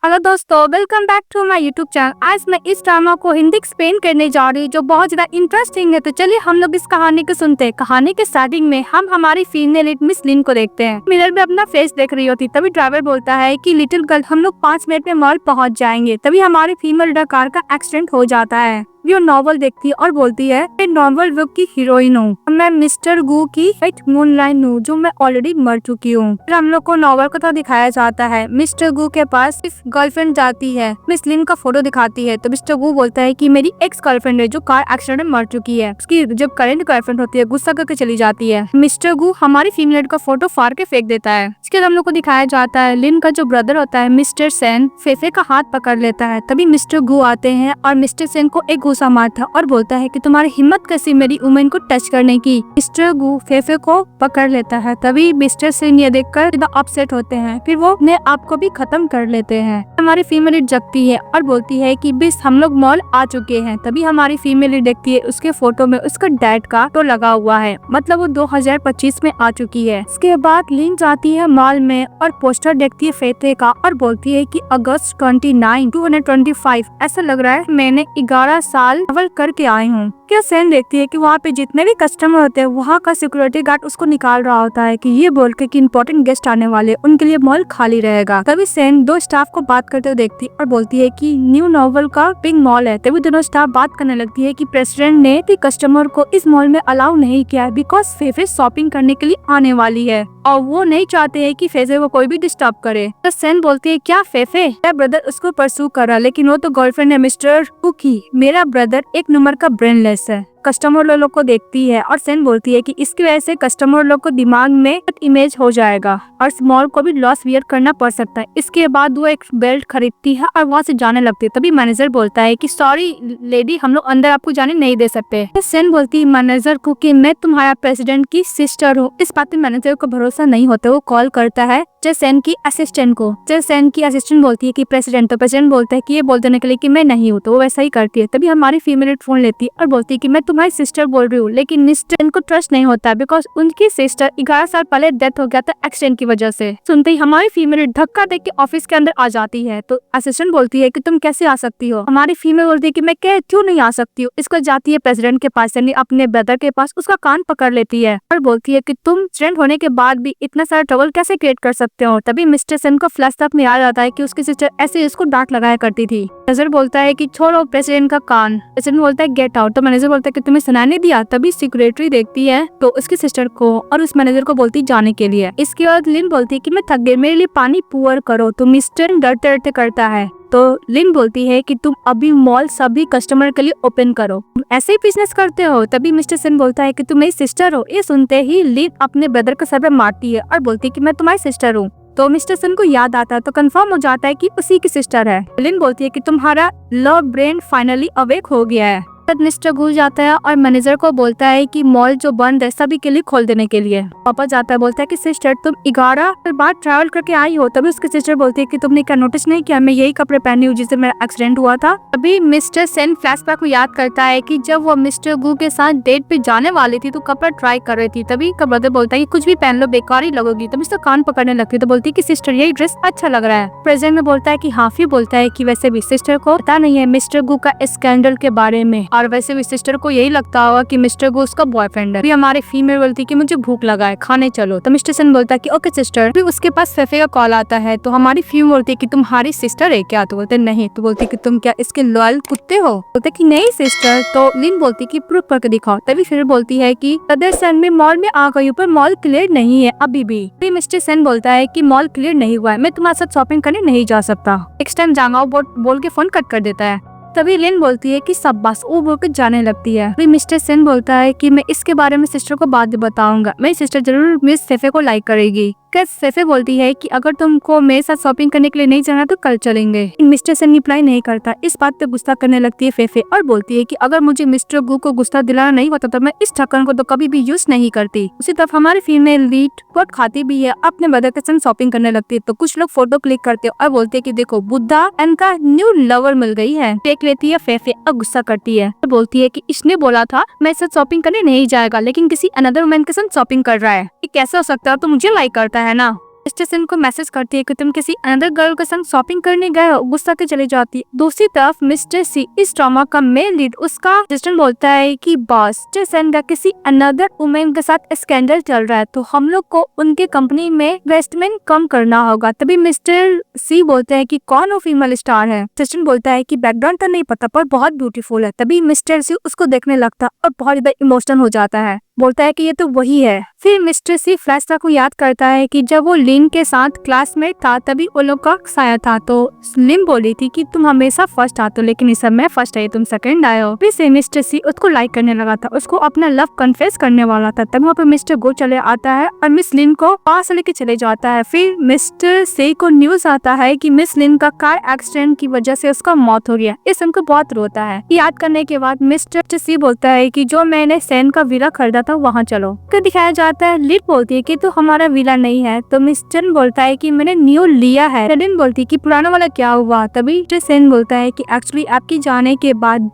Hello दोस्तों, welcome back to my YouTube channel. आज मैं इस ड्रामा को हिंदी एक्सप्लेन करने जा रही हूँ जो बहुत ज्यादा इंटरेस्टिंग है। तो चलिए हम लोग इस कहानी को सुनते हैं। कहानी के स्टार्टिंग में हम हमारी फीमेल लीड मिस लिन को देखते हैं। मिरर में अपना फेस देख रही होती, तभी ड्राइवर बोलता है कि लिटिल गर्ल हम लोग 5 मिनट में मॉल पहुँच जाएंगे। तभी हमारी फीमेल लीडर कार का एक्सीडेंट हो जाता है। वो नॉवल देखती है और बोलती है मैं नॉवल बुक की हीरोइन हूँ, मैं मिस्टर गू की मूनलाइन हूँ जो मैं ऑलरेडी मर चुकी हूँ। फिर हम लोग को नॉवल को तो दिखाया जाता है। मिस्टर गू के पास गर्लफ्रेंड जाती है, मिस लिन का फोटो दिखाती है तो मिस्टर गू बोलता है कि मेरी एक्स गर्लफ्रेंड है जो कार एक्सीडेंट में मर चुकी है। उसकी जब करंट गर्लफ्रेंड होती है गुस्सा करके चली जाती है। मिस्टर गू हमारी फीमेल का फोटो फाड़ के फेंक देता है। इसके बाद हम लोग को दिखाया जाता है लिन का जो ब्रदर होता है मिस्टर सेन फेफे का हाथ पकड़ लेता है। तभी मिस्टर गू आते हैं और मिस्टर सेन को एक घूसा मारता और बोलता है कि तुम्हारी हिम्मत कैसी मेरी वुमेन को टच करने की। मिस्टर गू फेफे को पकड़ लेता है। तभी मिस्टर सेन ये देखकर अपसेट होते हैं, फिर वो अपने आप को भी खत्म कर लेते हैं। हमारी फीमेल जगती है और बोलती है कि बस हम लोग मॉल आ चुके हैं। तभी हमारी फीमेल देखती है उसके फोटो में उसका डैड का तो लगा हुआ है, मतलब वो 2025 में आ चुकी है। इसके बाद लिन जाती है मॉल में और पोस्टर देखती है फेफे का और बोलती है कि अगस्त 29 2025 ऐसा लग रहा है मैंने 11 साल ट्रैवल करके आई हूँ। क्या सेन देखती है कि वहाँ पे जितने भी कस्टमर होते हैं वहाँ का सिक्योरिटी गार्ड उसको निकाल रहा होता है कि ये बोल के कि इंपॉर्टेंट गेस्ट आने वाले उनके लिए मॉल खाली रहेगा। तभी सेन दो स्टाफ को बात करते हुए देखती और बोलती है कि न्यू नॉवल का पिंक मॉल है। तभी दोनों स्टाफ बात करने लगती है कि प्रेसिडेंट ने कस्टमर को इस मॉल में अलाउ नहीं किया बिकॉज फेफे शॉपिंग करने के लिए आने वाली है और वो नहीं चाहते हैं कि फेफे को कोई भी डिस्टर्ब करे। तो सेन बोलती है क्या फेफे मेरा ब्रदर उसको परसू कर रहा, लेकिन वो तो गर्लफ्रेंड है मिस्टर कुकी। मेरा ब्रदर एक नंबर का ब्रेनलेस है। कस्टमर लोग को देखती है और सेन बोलती है कि इसकी वजह से कस्टमर लोग को दिमाग में इमेज हो जाएगा और मॉल को भी लॉस वियर करना पड़ सकता है। इसके बाद वो एक बेल्ट खरीदती है और वहाँ से जाने लगती है। तभी मैनेजर बोलता है कि सॉरी लेडी, हम लोग अंदर आपको जाने नहीं दे सकते। सेन बोलती है मैनेजर को कि मैं तुम्हारा प्रेसिडेंट की सिस्टर हूँ। इस बात में मैनेजर को भरोसा नहीं होता, वो कॉल करता है सेन की असिस्टेंट को। सेन की असिस्टेंट बोलती है कि प्रेसिडेंट, तो प्रेसिडेंट बोलता है कि ये बोल देने के लिए कि मैं नहीं हूँ, तो वो वैसा ही करती है। तभी हमारी फीमेल फोन लेती है और बोलती है कि मैं तुम्हारी सिस्टर बोल रही हूँ, लेकिन मिस्टर को ट्रस्ट नहीं होता बिकॉज उनकी सिस्टर 11 साल पहले डेथ हो गया था एक्सीडेंट की वजह से। सुनते ही हमारी फीमेल धक्का देख के ऑफिस के अंदर आ जाती है। तो असिस्टेंट बोलती है कि तुम कैसे आ सकती हो। हमारी फीमेल बोलती है कि मैं क्यों नहीं आ सकती हूँ। इसको जाती है प्रेसिडेंट के पास, यानी अपने ब्रदर के पास, उसका कान पकड़ लेती है और बोलती है कि तुम एक्सीडेंट होने के बाद भी इतना सारा ट्रबल कैसे क्रिएट कर सकते हो। तभी मिस्टर सेन को फ्लैशबैक में याद आता है कि उसकी सिस्टर ऐसे इसको डांट लगाया करती थी। मैनेजर बोलता है कि छोड़ो प्रेसिडेंट का कान। प्रेसिडेंट बोलता है गेट आउट। तो मैनेजर बोलता है कि तुम्हें सुनाई नहीं दिया। तभी सेक्रेटरी देखती है तो उसकी सिस्टर को और उस मैनेजर को बोलती जाने के लिए। इसके बाद लिन बोलती है कि मैं थक गई, मेरे लिए पानी पुअर करो। तो मिस्टर डरते डरते करता है। तो लिन बोलती है कि तुम अभी मॉल सभी कस्टमर के लिए ओपन करो, ऐसे ही बिजनेस करते हो। तभी मिस्टर सेन बोलता है कि तुम मेरी सिस्टर हो। ये सुनते ही लिन अपने ब्रदर को सर पे मारती है और बोलती है कि मैं तुम्हारी सिस्टर हूँ। तो मिस्टर सन को याद आता है तो कंफर्म हो जाता है कि उसी की सिस्टर है। लिन बोलती है कि तुम्हारा लव ब्रेन फाइनली अवेक हो गया है। मिस्टर घुस जाता है और मैनेजर को बोलता है कि मॉल जो बंद है सभी के लिए खोल देने के लिए। पापा जाता है, बोलता है कि सिस्टर तुम 11 बार ट्रैवल करके आई हो। तभी उसकी सिस्टर बोलती है कि तुमने क्या नोटिस नहीं किया, मैं यही कपड़े पहनी हूँ जिससे मेरा एक्सीडेंट हुआ था। अभी मिस्टर सेन फ्लैशबैक में याद करता है कि जब वो मिस्टर गू के साथ डेट पे जाने वाली थी तो कपड़ा ट्राई कर रही थी। तभी का ब्रदर बोलता है कि कुछ भी पहन लो, बेकार ही लगोगी। तभी उसका कान पकड़ने लगती है तो बोलती है कि सिस्टर यही ड्रेस अच्छा लग रहा है। प्रेसिडेंट में बोलता है कि हाँ। फिर बोलता है कि वैसे भी सिस्टर को पता नहीं है मिस्टर गू का स्कैंडल के बारे में, और वैसे भी सिस्टर को यही लगता होगा कि मिस्टर गू उसका बॉयफ्रेंड है। भी हमारे फीमेल बोलती है कि मुझे भूख लगा है, खाने चलो। तो मिस्टर सन बोलता है कि ओके सिस्टर। फिर उसके पास फेफे का कॉल आता है तो हमारी फीमेल बोलती है कि तुम्हारी सिस्टर है क्या। तो बोलते नहीं। तो बोलती है कि तुम क्या इसके लॉयल कुत्ते हो। बोलते कि नहीं सिस्टर। तो लिन बोलती है कि प्रूफ करके दिखाओ। तभी फिर बोलती है कि ब्रदर सन में मॉल में आ गई पर मॉल क्लियर नहीं है अभी भी। फिर मिस्टर सन बोलता है कि मॉल क्लियर नहीं हुआ है, मैं तुम्हारे साथ शॉपिंग करने नहीं जा सकता, नेक्स्ट टाइम जाऊंगा बोल के फोन कट कर देता है। तभी लिन बोलती है कि सब बस वो बोल के जाने लगती है। फिर मिस्टर सेन बोलता है कि मैं इसके बारे में सिस्टर को बाद में बताऊंगा, मेरी सिस्टर जरूर मिस फेफे को लाइक करेगी। फेफे बोलती है कि अगर तुमको मेरे साथ शॉपिंग करने के लिए नहीं जाना तो कल चलेंगे। मिस्टर सेन रिप्लाई नहीं करता। इस बात पे गुस्सा करने लगती है फेफे और बोलती है कि अगर मुझे मिस्टर गू को गुस्सा दिलाना नहीं होता तो मैं इस ढक्कन को तो कभी भी यूज नहीं करती। उसी तरफ हमारी फीमेल लीड बहुत खाती भी है, अपने ब्रदर के साथ शॉपिंग करने लगती है। तो कुछ लोग फोटो क्लिक करते हैं और बोलते है कि देखो बुद्धा इनका न्यू लवर मिल गई है। देख लेती है फेफे और गुस्सा करती है और बोलती है कि इसने बोला था मैं साथ शॉपिंग करने नहीं जाएगा, लेकिन किसी अनदर वुमेन के साथ शॉपिंग कर रहा है, ये कैसे हो सकता है, तो मुझे लाइक करता है ना। मिस्टर सेन को मैसेज करती है कि तुम किसी अनदर गर्ल के संग शॉपिंग करने गए हो, गुस्सा के चली जाती है। दूसरी तरफ मिस्टर सी, इस ड्रामा का मेन लीड, उसका असिस्टेंट बोलता है कि बॉस, मिस्टर सेन का किसी अनदर वुमेन के साथ स्कैंडल चल रहा है, तो हम लोग को उनके कंपनी में इन्वेस्टमेंट कम करना होगा। तभी मिस्टर सी बोलते हैं कि कौन वो फीमेल स्टार है। असिस्टेंट बोलता है कि बैकग्राउंड तो नहीं पता पर बहुत ब्यूटीफुल है। तभी मिस्टर सी उसको देखने लगता और बहुत ज्यादा इमोशनल हो जाता है, बोलता है कि ये तो वही है। फिर मिस्टर सी फ्लैशबैक को याद करता है कि जब वो लिन के साथ क्लासमेट था तभी वो लोग का साया था, तो लिन बोली थी कि तुम हमेशा फर्स्ट आते हो लेकिन इस सब में फर्स्ट आई, तुम सेकंड आए हो। फिर से मिस्टर सी उसको लाइक करने लगा था, उसको अपना लव कन्फेस करने वाला था। तब वहाँ पे मिस्टर गो चले आता है और मिस लिन को पास लेके चले जाता है। फिर मिस्टर सी को न्यूज आता है कि मिस लिन का कार एक्सीडेंट की वजह से उसका मौत हो गया। इस उनको बहुत रोता है। याद करने के बाद मिस्टर सी बोलता है कि जो मैंने सैन का विला खरीदा था वहाँ चलो। तो दिखाया जाता है लिड बोलती है कि तो हमारा विला नहीं है, तो मिस्टर बोलता है कि मैंने न्यू लिया है। लिन बोलती है कि पुराना वाला क्या हुआ। तभी सेन बोलता है कि एक्चुअली आपकी जाने के बाद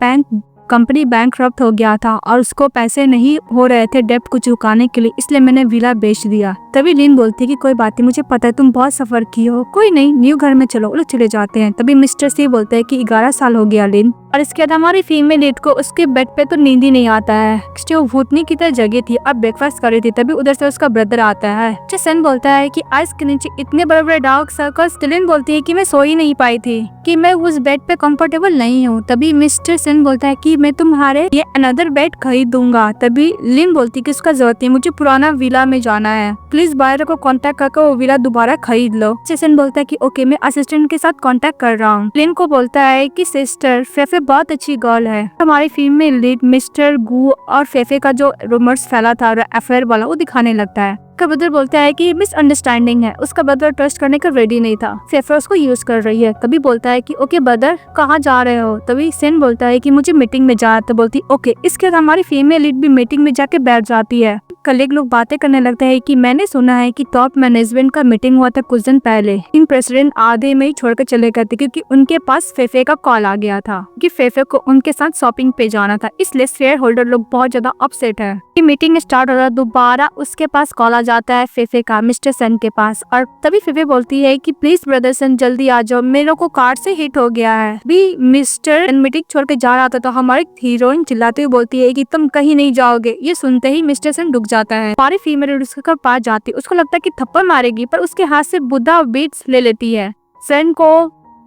कंपनी बैंकरप्ट हो गया था और उसको पैसे नहीं हो रहे थे डेब्ट को चुकाने के लिए, इसलिए मैंने विला बेच दिया। तभी लिन बोलती है कि कोई बात नहीं, मुझे पता है तुम बहुत सफर की हो, कोई नहीं, न्यू घर में चलो। वो लोग चले जाते हैं। तभी मिस्टर सी बोलते हैं कि 11 साल हो गया लिन, और इसके बाद हमारी फीमेल लीड को उसके बेड पे तो नींद ही नहीं आता है। वो भूतनी की तरह जगी थी और ब्रेकफास्ट कर रही थी। तभी उधर से उसका ब्रदर आता है। सन बोलता है कि आइस के नीचे इतने बड़े बड़े डार्क सर्कल्स। लिन बोलती है कि मैं सो ही नहीं पाई थी, कि मैं उस बेड पे कंफर्टेबल नहीं हूँ। तभी मिस्टर सन बोलता है कि मैं तुम्हारे ये अनदर बेड खरीद दूंगा। तभी लिन बोलती है कि उसका जरूरत नहीं, मुझे पुराना विला में जाना है, प्लीज बायर को कांटेक्ट करके वो विला दोबारा खरीद लो। सन बोलता है कि ओके, मैं असिस्टेंट के साथ कांटेक्ट कर रहा हूँ। लिन को बोलता है कि सिस्टर, फेफे बहुत अच्छी गर्ल है। हमारी फीमेल लीड मिस्टर गू और फेफे का जो रूमर्स फैला था अफेयर वाला, वो दिखाने लगता है। उसका ब्रदर बोलता है कि मिसअंडरस्टैंडिंग है, उसका ब्रदर ट्रस्ट करने का रेडी नहीं था, फेफे उसको यूज कर रही है। तभी बोलता है कि ओके ब्रदर, कहाँ जा रहे हो। तभी सेन बोलता है कि मुझे मीटिंग में जाना। तो बोलती ओके। इसके बाद हमारी फीमेल लीड भी मीटिंग में जाके बैठ जाती है। कलीग लोग बातें करने लगते हैं कि मैंने सुना है कि टॉप मैनेजमेंट का मीटिंग हुआ था कुछ दिन पहले, इन प्रेसिडेंट आधे में ही छोड़कर चले गए थे क्योंकि उनके पास फेफे का कॉल आ गया था कि फेफे को उनके साथ शॉपिंग पे जाना था, इसलिए शेयर होल्डर लोग बहुत ज्यादा अपसेट है। मीटिंग स्टार्ट हो रहा है, दोबारा उसके पास कॉल आ जाता है फेफे का मिस्टर सन के पास, और तभी फेफे बोलती है कि प्लीज ब्रदर सन जल्दी आ जाओ, मेरे को कार से हिट हो गया है। भी मिस्टर मीटिंग छोड़ के जा रहा था तो हमारी हीरोइन चिल्लाती हुई बोलती है कि तुम कहीं नहीं जाओगे। ये सुनते ही मिस्टर सन रुक जाता है। हमारी फीमेल उसके पास जाती, उसको लगता है कि थप्पड़ मारेगी, पर उसके हाथ से बुद्धा बीट्स ले लेती है। सन को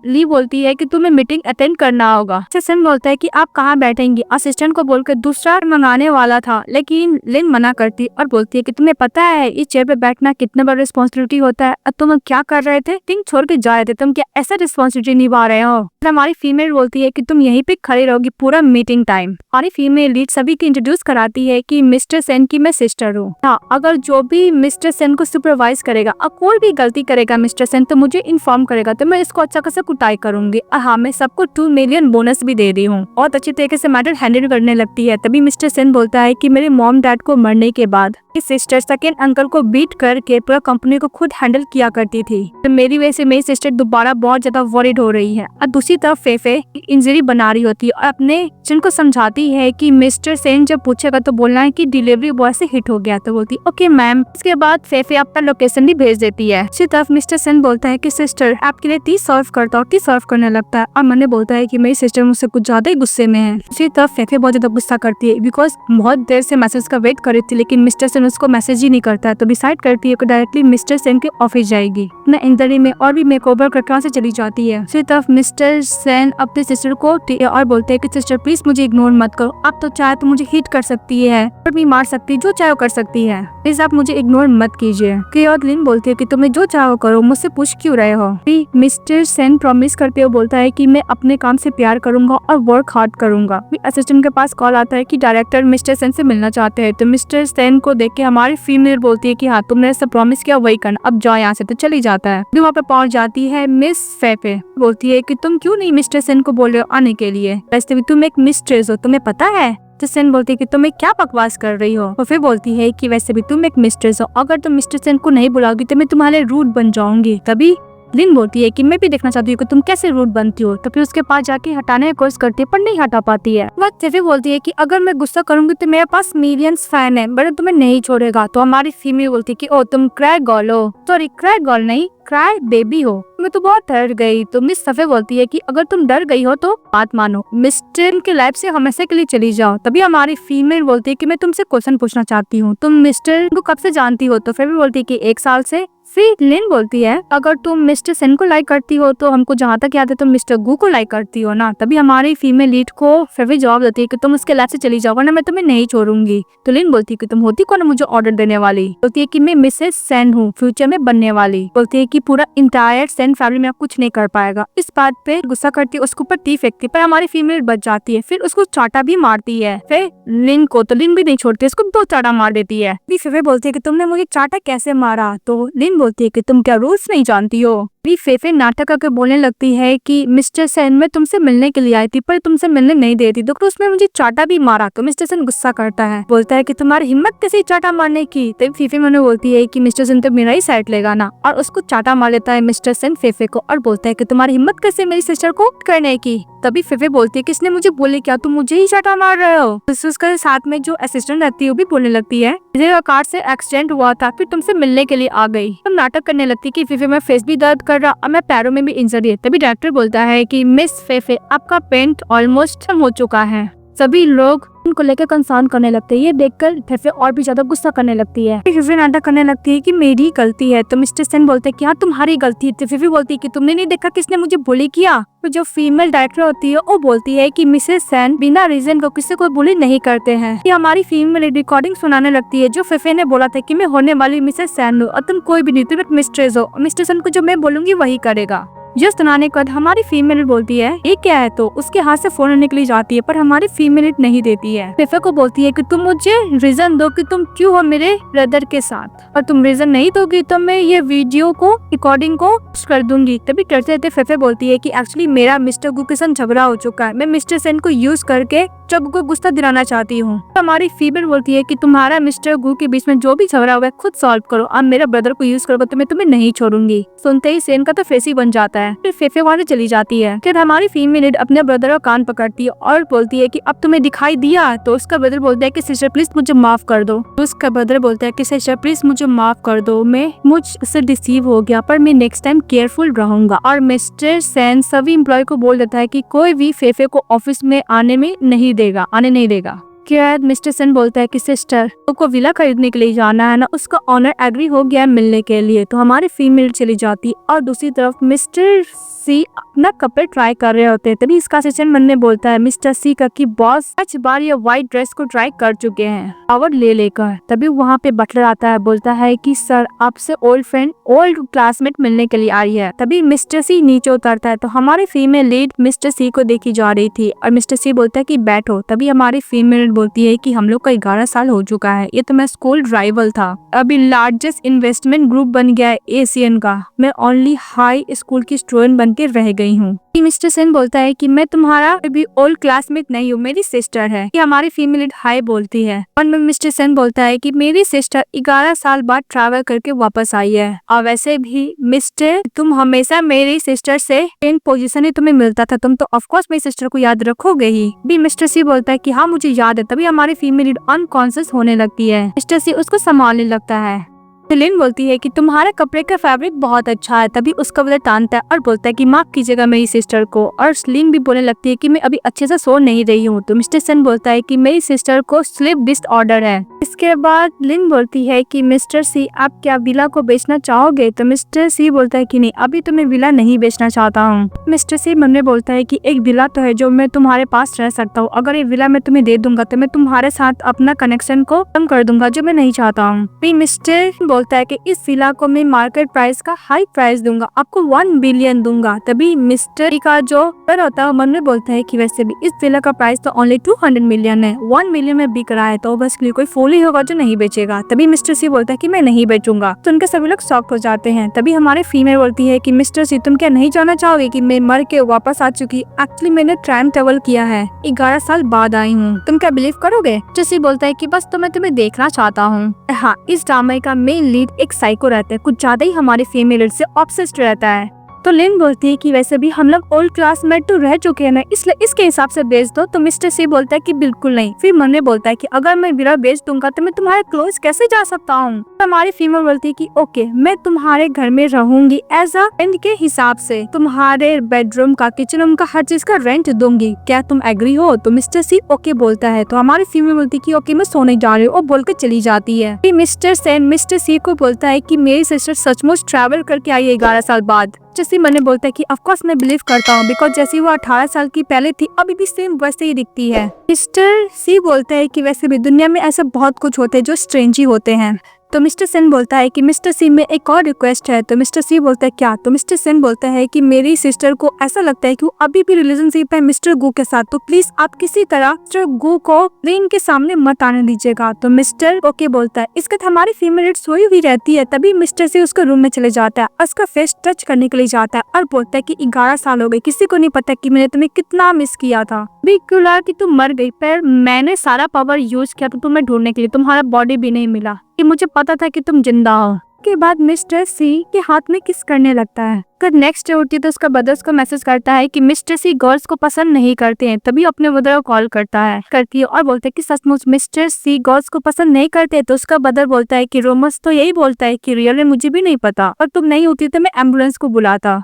ली बोलती है कि तुम्हें मीटिंग अटेंड करना होगा। सन बोलता है कि आप कहाँ बैठेंगी। असिस्टेंट को बोलकर दूसरा मंगाने वाला था, लेकिन लिन मना करती और बोलती है कि तुम्हें पता है इस चेयर पे बैठना कितना बड़ा रिस्पॉन्सिबिलिटी होता है, और तुम क्या कर रहे थे, टिंग छोड़ के जा रहे थे, तुम क्या ऐसा रिस्पॉन्सिबिलिटी निभा रहे हो। हमारी फीमेल बोलती है कि तुम यहीं पे खड़ी रहोगी पूरा मीटिंग टाइम। हमारी फीमेल लीड सभी की इंट्रोड्यूस कराती है कि मिस्टर सेन की मैं सिस्टर हूँ। हाँ, अगर जो भी मिस्टर सेन को सुपरवाइज करेगा और कोई भी गलती करेगा मिस्टर सेन, तो मुझे इन्फॉर्म करेगा, तो मैं इसको अच्छा खासा कुटाई करूंगी। और हाँ, मैं सबको 2 मिलियन बोनस भी दे रही हूँ। बहुत अच्छी तरीके से मैटर हैंडल करने लगती है। तभी मिस्टर सेन बोलता है कि मेरे मॉम डैड को मरने के बाद सिस्टर सेकेंड अंकल को बीट करके पूरा कंपनी को खुद हैंडल किया करती थी, तो मेरी वजह से मेरी सिस्टर दोबारा बहुत ज्यादा वरीड हो रही है। और दूसरी तरफ फेफे इंजरी बना रही होती है और अपने जन को समझाती है कि मिस्टर सेन जब पूछेगा तो बोलना है कि डिलीवरी बॉय से हिट हो गया। तो बोलती ओके मैम। इसके बाद फेफे अपना लोकेशन भी भेज देती है। इसी तरफ मिस्टर सेन बोलता है कि सिस्टर आपके लिए टी सर्व करता हूँ। टी सर्व करने लगता है और मैंने बोलता है कि मेरी सिस्टर मुझसे कुछ ज्यादा ही गुस्से में है। इसी तरफ फेफे बहुत ज्यादा गुस्सा करती है बिकॉज बहुत देर से मैसेज का वेट कर रही थी, लेकिन मिस्टर सेन उसको मैसेज ही नहीं करता है। तो डिसाइड करती है कि डायरेक्टली मिस्टर सेन के ऑफिस जाएगी। अपना इंजरी में और भी मेकओवर करके से चली जाती है। इसी तरफ मिस्टर सेन अपने सिस्टर को और बोलते हैं कि सिस्टर प्लीज मुझे इग्नोर मत करो, आप तो चाहे तो मुझे हिट कर सकती है और भी मार सकती है, जो चाहे कर सकती है, प्लीज आप मुझे इग्नोर मत कीजिए। और लिन बोलती है कि तुम्हें जो चाहो करो, मुझसे पूछ क्यों रहे हो। मिस्टर सेन प्रॉमिस करते हुए बोलता है कि मैं अपने काम से प्यार करूंगा और वर्क हार्ड करूंगा। असिस्टेंट के पास कॉल आता है कि डायरेक्टर मिस्टर सेन से मिलना चाहते हैं। तो मिस्टर सेन को देख के हमारी फीमेल बोलती है कि हाँ, तुमने सब प्रॉमिस किया वही करना, अब जाओ यहाँ से। तो चली जाता है। वहाँ पे पहुंच जाती है मिस फेफे, बोलती है कि तुम क्यों नहीं मिस्टर सेन को बोल रहे हो आने के लिए, वैसे भी तुम एक मिस्ट्रेस हो, तुम्हें पता है। तो सेन बोलती है कि तुम क्या बकवास कर रही हो। और फिर बोलती है कि वैसे भी तुम एक मिस्ट्रेस हो, अगर तुम मिस्टर सेन को नहीं बुलाओगी तो मैं तुम्हारे रूट बन जाऊंगी। तभी लिन बोलती है कि मैं भी देखना चाहती हूँ कि तुम कैसे रूड बनती हो। तो फिर उसके पास जाके हटाने की कोशिश करती है पर नहीं हटा पाती है। वह फिर बोलती है कि अगर मैं गुस्सा करूंगी तो मेरे पास मिलियंस फैन है, बट तुम्हें नहीं छोड़ेगा। तो हमारी फीमेल बोलती है कि ओ तुम क्राई गर्ल हो, सॉरी क्राई गर्ल नहीं क्राई बेबी हो, मैं तो बहुत डर गई। तो मिस सफे बोलती है कि अगर तुम डर गई हो तो बात मानो, मिस्टर के लाइफ से हमेशा के लिए चली जाओ। तभी हमारी फीमेल बोलती है कि मैं तुमसे क्वेश्चन पूछना चाहती हूँ, तुम मिस्टर को कब से जानती हो? तो फिर भी बोलती है कि 1 साल से। फिर लिन बोलती है अगर तुम मिस्टर सेन को लाइक करती हो तो हमको जहाँ तक याद है तुम मिस्टर गू को लाइक करती हो ना। तभी हमारी फीमेल लीड को फिर भी जवाब देती है कि तुम उसके लाइफ से चली जाओ वरना मैं तुम्हें नहीं छोड़ूंगी। तो लिन बोलती है कि तुम होती कौन मुझे ऑर्डर देने वाली? बोलती है कि मैं मिसेस सेन हूँ, फ्यूचर में बनने वाली। बोलती है कि पूरा इंटायर सेन फैमिली में कुछ नहीं कर पाएगा। इस बात पे गुस्सा करती है, उसके ऊपर टी फेंकती है पर हमारी फीमेल बच जाती है। फिर उसको चाटा भी मारती है फिर लिन को, तो लिन भी नहीं छोड़ती, उसको 2 चाटा मार देती है। फिर बोलती है कि तुमने मुझे चाटा कैसे मारा? तो लिन बोलती है कि तुम क्या रूल्स नहीं जानती हो? फेफे नाटक करके बोलने लगती है कि मिस्टर सेन मैं तुमसे मिलने के लिए आई थी पर तुमसे मिलने नहीं दे रही, तो उसमें मुझे चाटा भी मारा। तो मिस्टर सेन गुस्सा करता है, बोलता है कि तुम्हारी हिम्मत कैसे चाटा मारने की? तभी फीफे मैंने बोलती है कि मिस्टर सेन तो मेरा ही साइड लेगा ना, और उसको चाटा मार लेता है मिस्टर सेन फेफे को और बोलता है कि तुम्हारी हिम्मत कैसे मेरी सिस्टर को करने की? तभी फेफे बोलती है किसने मुझे बोले क्या तुम मुझे ही चाटा मार रहे हो? उसके साथ में जो असिस्टेंट रहती है वो भी बोलने लगती है मुझे कार से एक्सीडेंट हुआ था फिर तुमसे मिलने के लिए आ गई। तो नाटक करने लगती है कि फेफे में फेस भी दर्द कर रहा और मैं पैरों में भी इंजरी है। तभी डॉक्टर बोलता है कि मिस फेफे आपका पेंट ऑलमोस्ट खत्म हो चुका है। सभी लोग उनको लेकर कंसर्न करने लगते हैं। ये देखकर फेफे और भी ज्यादा गुस्सा करने लगती है। फेफे नाटक करने लगती है कि मेरी गलती है। तो मिस्टर सेन बोलते हैं कि हाँ तुम्हारी गलती है। तो फेफे बोलती है कि तुमने नहीं देखा किसने मुझे बुली किया? तो जो फीमेल डायरेक्टर होती है वो बोलती है कि मिसेस सेन बिना रीजन को किसी को बुली नहीं करते हैं। ये हमारी फीमेल रिकॉर्डिंग सुनाने लगती है जो फेफे ने बोला था कि मैं होने वाली मिसेस सेन हूँ और तुम कोई भी नहीं, तुम मिस्ट्रेस हो। मिस्टर सेन को जो मैं बोलूंगी वही करेगा। जस्ट सुनाने के बाद हमारी फीमेल बोलती है ये क्या है? तो उसके हाथ से फोन निकली जाती है पर हमारी फीमेल नहीं देती है। फेफे को बोलती है कि तुम मुझे रीजन दो कि तुम क्यों हो मेरे ब्रदर के साथ, और तुम रीजन नहीं दोगी तो मैं ये वीडियो को रिकॉर्डिंग को कर दूंगी। तभी करते फेफे बोलती है कि एक्चुअली मेरा मिस्टर गू के साथ झगड़ा हो चुका है, मैं मिस्टर सेन को यूज करके जब को गुस्सा दिलाना चाहती हूँ। तो हमारी फीमेल बोलती है कि तुम्हारा मिस्टर गू के बीच में जो भी झगड़ा हुआ है खुद सॉल्व करो, अब मेरा ब्रदर को यूज करो तो मैं तुम्हें नहीं छोड़ूंगी। सुनते ही सेन का तो फेस ही बन जाता है। फिर फेफे वहाँ से चली जाती है। फिर हमारी फीमेल अपने ब्रदर का कान पकड़ती है और बोलती है कि अब तुम्हें दिखाई दिया? तो उसका ब्रदर बोलता है कि सिस्टर प्लीज मुझे माफ कर दो। तो उसका ब्रदर बोलता है कि सिस्टर प्लीज मुझे माफ कर दो, मैं मुझसे डिसीव हो गया पर मैं नेक्स्ट टाइम केयरफुल रहूंगा। और मिस्टर सेन सभी एम्प्लॉय को बोल देता है कि कोई भी फेफे को ऑफिस में आने नहीं देगा। क्या मिस्टर सेन बोलता है कि सिस्टर को विला खरीदने के लिए जाना है ना, उसका ऑनर एग्री हो गया मिलने के लिए। तो हमारी फीमेल चली जाती और दूसरी तरफ मिस्टर सी अपना कपड़े ट्राई कर रहे होते हैं। तभी इसका असिस्टेंट बनने बोलता है मिस्टर सी का कि बॉस 5 बार ये व्हाइट ड्रेस को ट्राई कर चुके हैं अवार्ड ले लेकर। तभी वहाँ पे बटलर आता है, बोलता है कि सर आपसे ओल्ड क्लासमेट मिलने के लिए आई है। तभी मिस्टर सी नीचे उतरता है। तो हमारी फीमेल लीड मिस्टर सी को देखी जा रही थी और मिस्टर सी बोलता है कि बैठो। तभी हमारी फीमेल बोलती है कि हम लोग का 11 साल हो चुका है, ये तो मैं स्कूल राइवल था, अभी लार्जेस्ट इन्वेस्टमेंट ग्रुप बन गया है एशियन का, मैं ओनली हाई स्कूल की स्टूडेंट बन के रह गई हूँ। मिस्टर सेन बोलता है कि मैं तुम्हारा भी ओल्ड क्लासमेट नहीं हूँ, मेरी सिस्टर है। कि हमारी फीमेल हाई बोलती है और मिस्टर सेन बोलता है कि मेरी सिस्टर 11 साल बाद ट्रैवल करके वापस आई है, और वैसे भी मिस्टर तुम हमेशा मेरी सिस्टर से इन पोजीशन ही तुम्हें मिलता था, तुम तो ऑफकोर्स मेरी सिस्टर को याद रखोगे ही। भी मिस्टर सी बोलता है कि हाँ मुझे याद है। तभी हमारी फीमेल अनकॉन्शियस होने लगती है। मिस्टर सी उसको संभालने लगता है। लिन बोलती है कि तुम्हारे कपड़े का फैब्रिक बहुत अच्छा है। तभी उसका ब्रदर टानता है और बोलता है कि माफ कीजिएगा मेरी सिस्टर को। और लिन भी बोलने लगती है कि मैं अभी अच्छे से सो नहीं रही हूँ। तो मिस्टर सेन बोलता है कि मेरी सिस्टर को स्लीप डिसऑर्डर है। इसके बाद लिन बोलती है कि मिस्टर सी आप क्या विला को बेचना चाहोगे? तो मिस्टर सी बोलता है कि नहीं, अभी तो मैं विला नहीं बेचना चाहता हूँ। मिस्टर सी मन में बोलता है कि एक विला तो है जो मैं तुम्हारे पास रह सकता हूँ, अगर ये विला मैं तुम्हें दे दूंगा तो मैं तुम्हारे साथ अपना कनेक्शन को कम कर दूंगा जो मैं नहीं चाहता हूँ। मिस्टर बोलता है कि इस विला को मैं मार्केट प्राइस का हाई प्राइस दूंगा, आपको 1 बिलियन दूंगा। तभी मिस्टर का जो होता है मन में बोलता है कि वैसे भी इस विला का प्राइस तो ओनली 200 मिलियन है, 1 मिलियन में बिक रहा है तो बस कोई फूल ही होगा जो नहीं बेचेगा। तभी मिस्टर सी बोलता है कि मैं नहीं बेचूंगा। तो उनके सभी लोग शॉक हो जाते हैं। तभी हमारे फीमेल बोलती है कि मिस्टर सी तुम क्या नहीं जानना चाहोगे कि मैं मर के वापस आ चुकी, एक्चुअली मैंने टाइम ट्रेवल किया है, 11 साल बाद आई हूँ, तुम क्या बिलीव करोगे? मिस्टर सी बोलता है कि बस तो मैं तुम्हें देखना चाहता हूँ। हाँ, इस ड्रामे का मेन लीड एक साइको रहता है, कुछ ज्यादा ही हमारे फीमेल से ऑब्सेस्ड रहता है। तो लिन बोलती है कि वैसे भी हम लोग ओल्ड क्लासमेट तो रह चुके हैं ना, इसलिए इसके हिसाब से बेच दो। तो मिस्टर सी बोलता है कि बिल्कुल नहीं। फिर मन में बोलता है कि अगर मैं बिना बेच दूंगा तो मैं तुम्हारे क्लोज कैसे जा सकता हूँ। तो हमारी फीमेल बोलती है कि ओके, मैं तुम्हारे घर में रहूंगी एज अ फ्रेंड के हिसाब से, तुम्हारे बेडरूम का, किचन रूम का, हर चीज का रेंट दूंगी, क्या तुम एग्री हो? तो मिस्टर सी ओके बोलता है। तो हमारी फीमेल बोलती है कि ओके मैं सोने जा रही हूँ, और बोल के चली जाती है। फिर मिस्टर सेन मिस्टर सी को बोलता है कि मेरी सिस्टर सचमुच ट्रैवल करके आई है 11 साल बाद। जैसे मैंने बोलता है कि ऑफ कोर्स मैं बिलीव करता हूँ, बिकॉज जैसे वो 18 साल की पहले थी अभी भी सेम वैसे ही दिखती है। मिस्टर सी बोलता है कि वैसे भी दुनिया में ऐसे बहुत कुछ होते हैं जो स्ट्रेंज ही होते हैं। तो मिस्टर सेन बोलता है कि मिस्टर सी में एक और रिक्वेस्ट है। तो मिस्टर सी बोलता है क्या? तो मिस्टर सेन बोलता है कि मेरी सिस्टर को ऐसा लगता है कि वो अभी भी रिलेशनशिप है मिस्टर गू के साथ, तो प्लीज आप किसी तरह मिस्टर गू को लिन के सामने मत आने दीजिएगा। तो मिस्टर ओके बोलता है। इसके बाद हमारी फीमेल सोई हुई रहती है, तभी मिस्टर सी उसके रूम में चले जाता है, उसका फेस टच करने के लिए जाता है और बोलता है कि 11 साल हो गए, किसी को नहीं पता कि मैंने तुम्हें कितना मिस किया था। भी क्यों लगा कि तुम मर गई, पर मैंने सारा पावर यूज किया तो तुम्हें ढूंढने के लिए, तुम्हारा बॉडी भी नहीं मिला, कि मुझे पता था कि तुम जिंदा हो। के बाद मिस्टर सी के हाथ में किस करने लगता है। जब नेक्स्ट डे उठती है तो उसका ब्रदर्स को मैसेज करता है कि मिस्टर सी गर्ल्स को पसंद नहीं करते हैं। तभी अपने ब्रदर को कॉल करती है और बोलता है कि सचमुच मिस्टर सी गर्ल्स को पसंद नहीं करते। तो उसका ब्रदर बोलता है कि रोमस तो यही बोलता है कि रियल में मुझे भी नहीं पता, और तुम नहीं होती तो मैं एम्बुलेंस को बुलाता।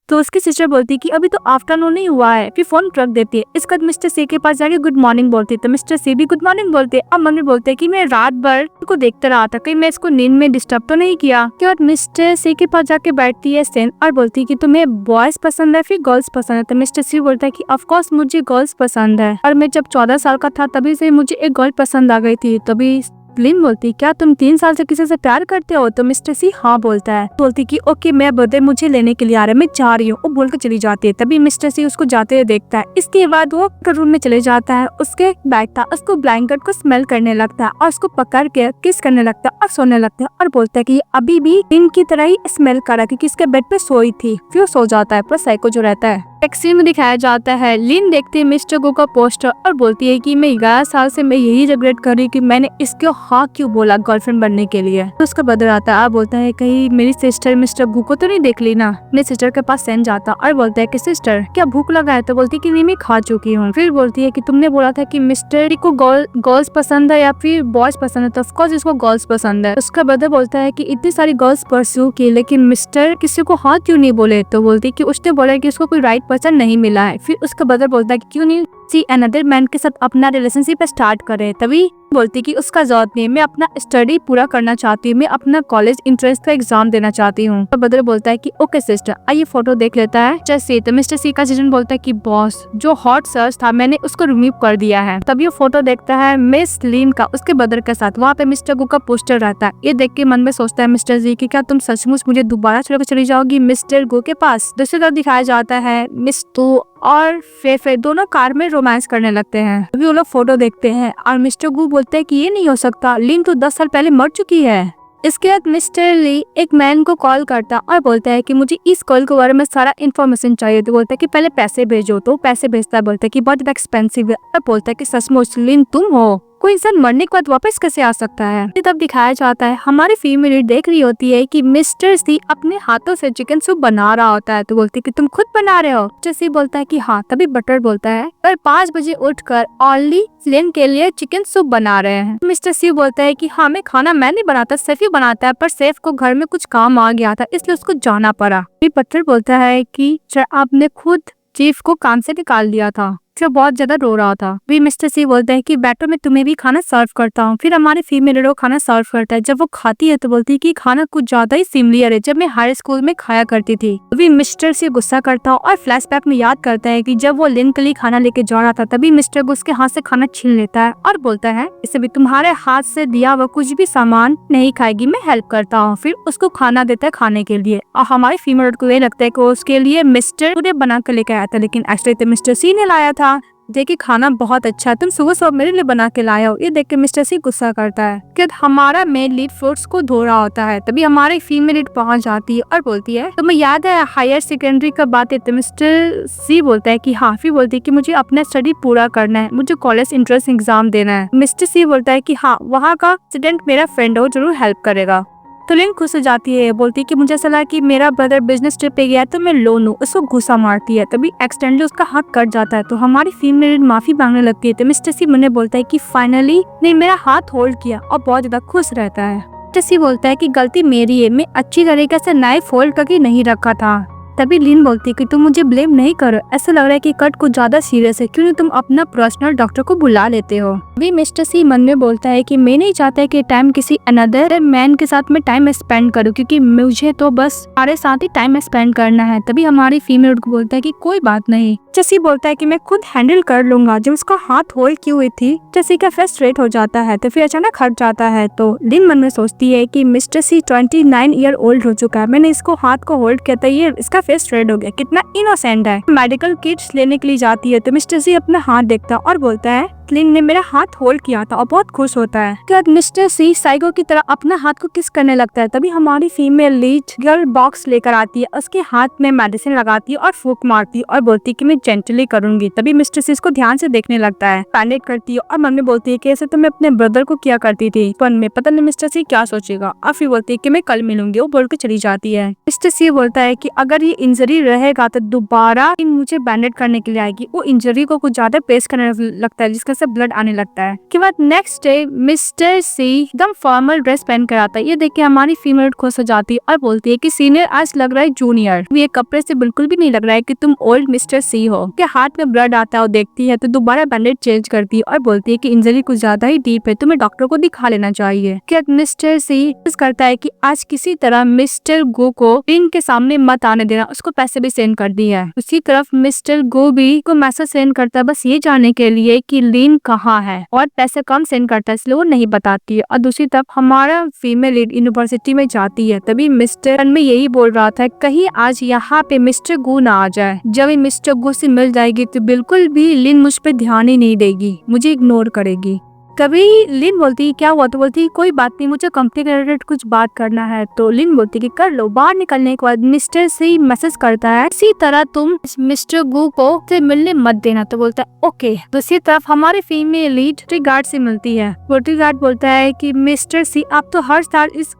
तो उसकी सिस्टर बोलती है कि अभी तो आफ्टरनून ही हुआ है। फिर फोन रख देती है। इसके बाद मिस्टर सी के पास जाके गुड मॉर्निंग बोलती है। तो मिस्टर सी भी गुड मॉर्निंग बोलते हैं। अब मम्मी बोलते हैं कि मैं रात भर को देखते रहा था, कहीं मैं इसको नींद में डिस्टर्ब तो नहीं किया। के बाद मिस्टर सी के पास जाके बैठती है सेन और बोलती है कि तुम्हें बॉयज पसंद है फिर गर्ल्स पसंद है। तो मिस्टर सी बोलता है कि ऑफ कोर्स मुझे गर्ल्स पसंद है, और मैं जब 14 साल का था तभी से मुझे एक गर्ल पसंद आ गई थी। तभी लिन बोलती क्या तुम 3 साल से किसी से प्यार करते हो? तो मिस्टर सी हाँ बोलता है। बोलती कि ओके मैं ब्रदर मुझे लेने के लिए आ रहा है, मैं जा रही हूँ, वो बोल के चली जाती है। तभी मिस्टर सी उसको जाते हुए देखता है। इसके बाद वो रूम में चले जाता है, उसके बैठता, उसको ब्लैंकेट को स्मेल करने लगता है और उसको पकड़ के किस करने लगता है और सोने लगता है, और बोलता है कि अभी भी लिन की तरह ही स्मेल कर रहा है क्योंकि इसके बेड पे सोई थी। फिर वो सो जाता है, पर साइको जो रहता है। टैक्सी में दिखाया जाता है लिन देखती है मिस्टर गो का पोस्टर और बोलती है कि मैं 11 साल से मैं यही रिग्रेट कर रही कि मैंने इसको हाँ क्यों बोला गर्लफ्रेंड बनने के लिए। तो उसका ब्रदर आता है, बोलता है कहीं मेरी सिस्टर मिस्टर गो को तो नहीं देख ली ना। अपने सिस्टर के पास सेन जाता और बोलता है कि सिस्टर क्या भूख लगा है? तो बोलती है कि नहीं मैं खा चुकी हूँ। फिर बोलती है कि तुमने बोला था कि मिस्टर को गर्ल्स पसंद है या फिर बॉयज पसंद है, तो ऑफकोर्स इसको गर्ल्स पसंद है। उसका ब्रदर बोलता है कि इतनी सारी गर्ल्स परस्यू की लेकिन मिस्टर किसी को हाँ क्यों नहीं बोले? तो बोलती है कि उसने बोला कि उसको कोई राइट पर्सन नहीं मिला है। फिर उसका ब्रदर बोलता है कि क्यों नहीं सी अनदर मैन के साथ अपना रिलेशनशिप स्टार्ट करे। तभी बोलती कि उसका जरूरत नहीं, मैं अपना स्टडी पूरा करना चाहती हूँ, मैं अपना कॉलेज इंट्रेंस का एग्जाम देना चाहती हूँ। तो ब्रदर बोलता है कि ओके सिस्टर, आइए फोटो देख लेता है जैसे। तो मिस्टर सी का सीजन बोलता है कि बॉस जो हॉट सर्च था मैंने उसको रिमूव कर दिया है। तभी वो फोटो देखता है मिस लिन का उसके ब्रदर के साथ, वहाँ पे मिस्टर गो का पोस्टर रहता है। ये देख के मन में सोचता है मिस्टर जी की क्या तुम सचमुच मुझे दोबारा छोड़कर चली जाओगी मिस्टर गो के पास। दूसरी तरफ दिखाया जाता है मिस टू और फेफे दोनों कार में रोमांस करने लगते हैं। अभी वो लोग फोटो देखते हैं और मिस्टर गू बोलते हैं कि ये नहीं हो सकता, लिन तो 10 साल पहले मर चुकी है। इसके बाद मिस्टर ली एक मैन को कॉल करता और बोलता है कि मुझे इस कॉल के बारे में सारा इन्फॉर्मेशन चाहिए। तो बोलता है कि पहले पैसे भेजो। तो पैसे भेजता है, बोलता है कि बहुत एक्सपेंसिव है, और बोलता है कि सचमुच लिन तुम हो? कोई इंसान मरने के बाद वापस कैसे आ सकता है? तब दिखाया जाता है हमारी फीमेल देख रही होती है कि मिस्टर सी अपने हाथों से चिकन सूप बना रहा होता है। तो बोलती है कि तुम खुद बना रहे हो? मिस्टर सी बोलता है कि हाँ। तभी बटर बोलता है और 5 बजे उठकर ओनली लिन के लिए चिकन सूप बना रहे हैं। मिस्टर सी बोलता है कि हाँ मैं खाना मैं नहीं बनाता, सेफ ही बनाता है, पर सेफ को घर में कुछ काम आ गया था इसलिए उसको जाना पड़ा। बटर बोलता है कि आपने खुद चीफ को काम से निकाल दिया था, जो बहुत ज्यादा रो रहा था। भी मिस्टर सी बोलता है कि बैठो मैं तुम्हें भी खाना सर्व करता हूँ। फिर हमारे फीमेल हीरो खाना सर्व करता है। जब वो खाती है तो बोलती है कि खाना कुछ ज्यादा ही सिमिलर है जब मैं हाई स्कूल में खाया करती थी। भी मिस्टर सी गुस्सा करता है और फ्लैशबैक में याद करता है कि जब वो लिन के लिए खाना लेके जा रहा था तभी मिस्टर उसके हाथ से खाना छीन लेता है और बोलता है इसे भी तुम्हारे हाथ से दिया वो कुछ भी सामान नहीं खाएगी, मैं हेल्प करता हूँ। फिर उसको खाना देता है खाने के लिए, और हमारे फीमेल को ये लगता है कि उसके लिए मिस्टर ने बना कर लेके आया था, लेकिन एक्चुअली तो मिस्टर सी ने लाया था। देखिए खाना बहुत अच्छा है, तुम सुबह सुबह मेरे लिए बना के लाए हो। ये देख के मिस्टर सी गुस्सा करता है कि हमारा मेन लीड फ्रूट्स को धो रहा होता है। तभी हमारी फीमेल लीड पहुंच जाती है और बोलती है तुम्हें याद है हायर सेकेंडरी का बात है? तो मिस्टर सी बोलता है कि हाँ। फिर बोलती है कि मुझे अपना स्टडी पूरा करना है, मुझे कॉलेज एंट्रेंस एग्जाम देना है। मिस्टर सी बोलता है कि हाँ वहाँ का स्टूडेंट मेरा फ्रेंड हो, जरूर हेल्प करेगा। तो लिन खुश हो जाती है, बोलती है कि मुझे ऐसा लगा कि मेरा ब्रदर बिजनेस ट्रिप पे गया तो मैं लोन हूँ। उसको गुस्सा मारती है, तभी एक्सीडेंटली उसका हाथ कट जाता है। तो हमारी फीमेल माफी मांगने लगती है। तो मिस्टर सी मुन्ने बोलता है कि फाइनली ने मेरा हाथ होल्ड किया और बहुत ज्यादा खुश रहता है। मिस्टर सी बोलता है कि गलती मेरी है, मैं अच्छी तरीके से नाइफ होल्ड करके नहीं रखा था। तभी लिन बोलती है कि तुम मुझे ब्लेम नहीं करो, ऐसा लग रहा है कि कट कुछ ज्यादा सीरियस है, क्यों तुम अपना पर्सनल डॉक्टर को बुला लेते हो। अभी मिस्टर सी मन में बोलता है कि मैं नहीं चाहता कि टाइम किसी अनदर मैन के साथ मैं टाइम स्पेंड करूं, क्योंकि मुझे तो बस सारे साथ ही टाइम स्पेंड करना है। तभी हमारी फीमेल को बोलता है कि कोई बात नहीं। जसी बोलता है कि मैं खुद हैंडल कर लूंगा। जब उसका हाथ होल्ड की हुई थी, जसी का फेस स्ट्रेट हो जाता है तो फिर अचानक हट जाता है। तो लिन मन में सोचती है कि मिस्टर सी 29 ईयर ओल्ड हो चुका है, मैंने इसको हाथ को होल्ड किया था, ये इसका फेस स्ट्रेट हो गया, कितना इनोसेंट है। मेडिकल किट्स लेने के लिए जाती है तो मिस्टर सी अपना हाथ देखता और बोलता है लिन ने मेरा हाथ होल्ड किया था, और बहुत खुश होता है। क्या मिस्टर सी साइको की तरह अपना हाथ को किस करने लगता है। तभी हमारी फीमेल लीड गर्ल बॉक्स लेकर आती है, उसके हाथ में मेडिसिन लगाती है और फूंक मारती है और बोलती है कि मैं जेंटली करूंगी। तभी मिस्टर सी इसको ध्यान से देखने लगता है, पैनिक करती है और मन में बोलती है कि ऐसे तो मैं अपने ब्रदर को किया करती थी फन में, पता नहीं मिस्टर सी क्या सोचेगा। और फिर बोलती है कि मैं कल मिलूंगी, वो बोल के चली जाती है। मिस्टर सी बोलता है कि अगर ये इंजरी रहेगा तो दोबारा मुझे बैंडेड करने के लिए आएगी। वो इंजरी को कुछ ज्यादा पेश करने लगता है, जिसका से ब्लड आने लगता है। के बाद नेक्स्ट डे मिस्टर सी एकदम फॉर्मल ड्रेस पहन कर आता है। ये देख के हमारी फीमेल खुश हो जाती है और बोलती है कि सीनियर आज लग रहा है जूनियर, ये कपड़े से बिल्कुल भी नहीं लग रहा है कि तुम ओल्ड मिस्टर सी हो। के हाथ में ब्लड आता है और देखती है तो दोबारा बैंडेज चेंज करती है और बोलती है कि इंजरी कुछ ज्यादा ही डीप है, तुम्हें डॉक्टर को दिखा लेना चाहिए। क्या मिस्टर सी करता है कि आज किसी तरह मिस्टर गो को लिन के सामने मत आने देना, उसको पैसे भी सेंड कर दी है। उसी तरफ मिस्टर गो भी को मैसेज सेंड करता है, बस ये जानने के लिए कि लिन कहाँ है, और पैसे कम सेंड करता है इसलिए वो नहीं बताती है। और दूसरी तरफ हमारा फीमेल लीड यूनिवर्सिटी में जाती है। तभी मिस्टर में यही बोल रहा था कहीं आज यहाँ पे मिस्टर गो ना आ जाए। जब ये मिस्टर गो से मिल जाएगी तो बिल्कुल भी लिन मुझ पे ध्यान ही नहीं देगी, मुझे इग्नोर करेगी। कभी लिन बोलती है क्या हुआ, तो बोलती है कोई बात नहीं, मुझे कंपनी के रिलेटेड कुछ बात करना है। तो लिन बोलती है कि कर लो। बाहर निकलने के बाद मिस्टर से मैसेज करता है इसी तरह तुम मिस्टर गू को से मिलने मत देना। तो बोलता है ओके। दूसरी तरफ हमारे फीमेल लीड सिक्योरिटी गार्ड से मिलती है। सिक्योरिटी गार्ड बोलता है कि मिस्टर सी आप तो हर साल इस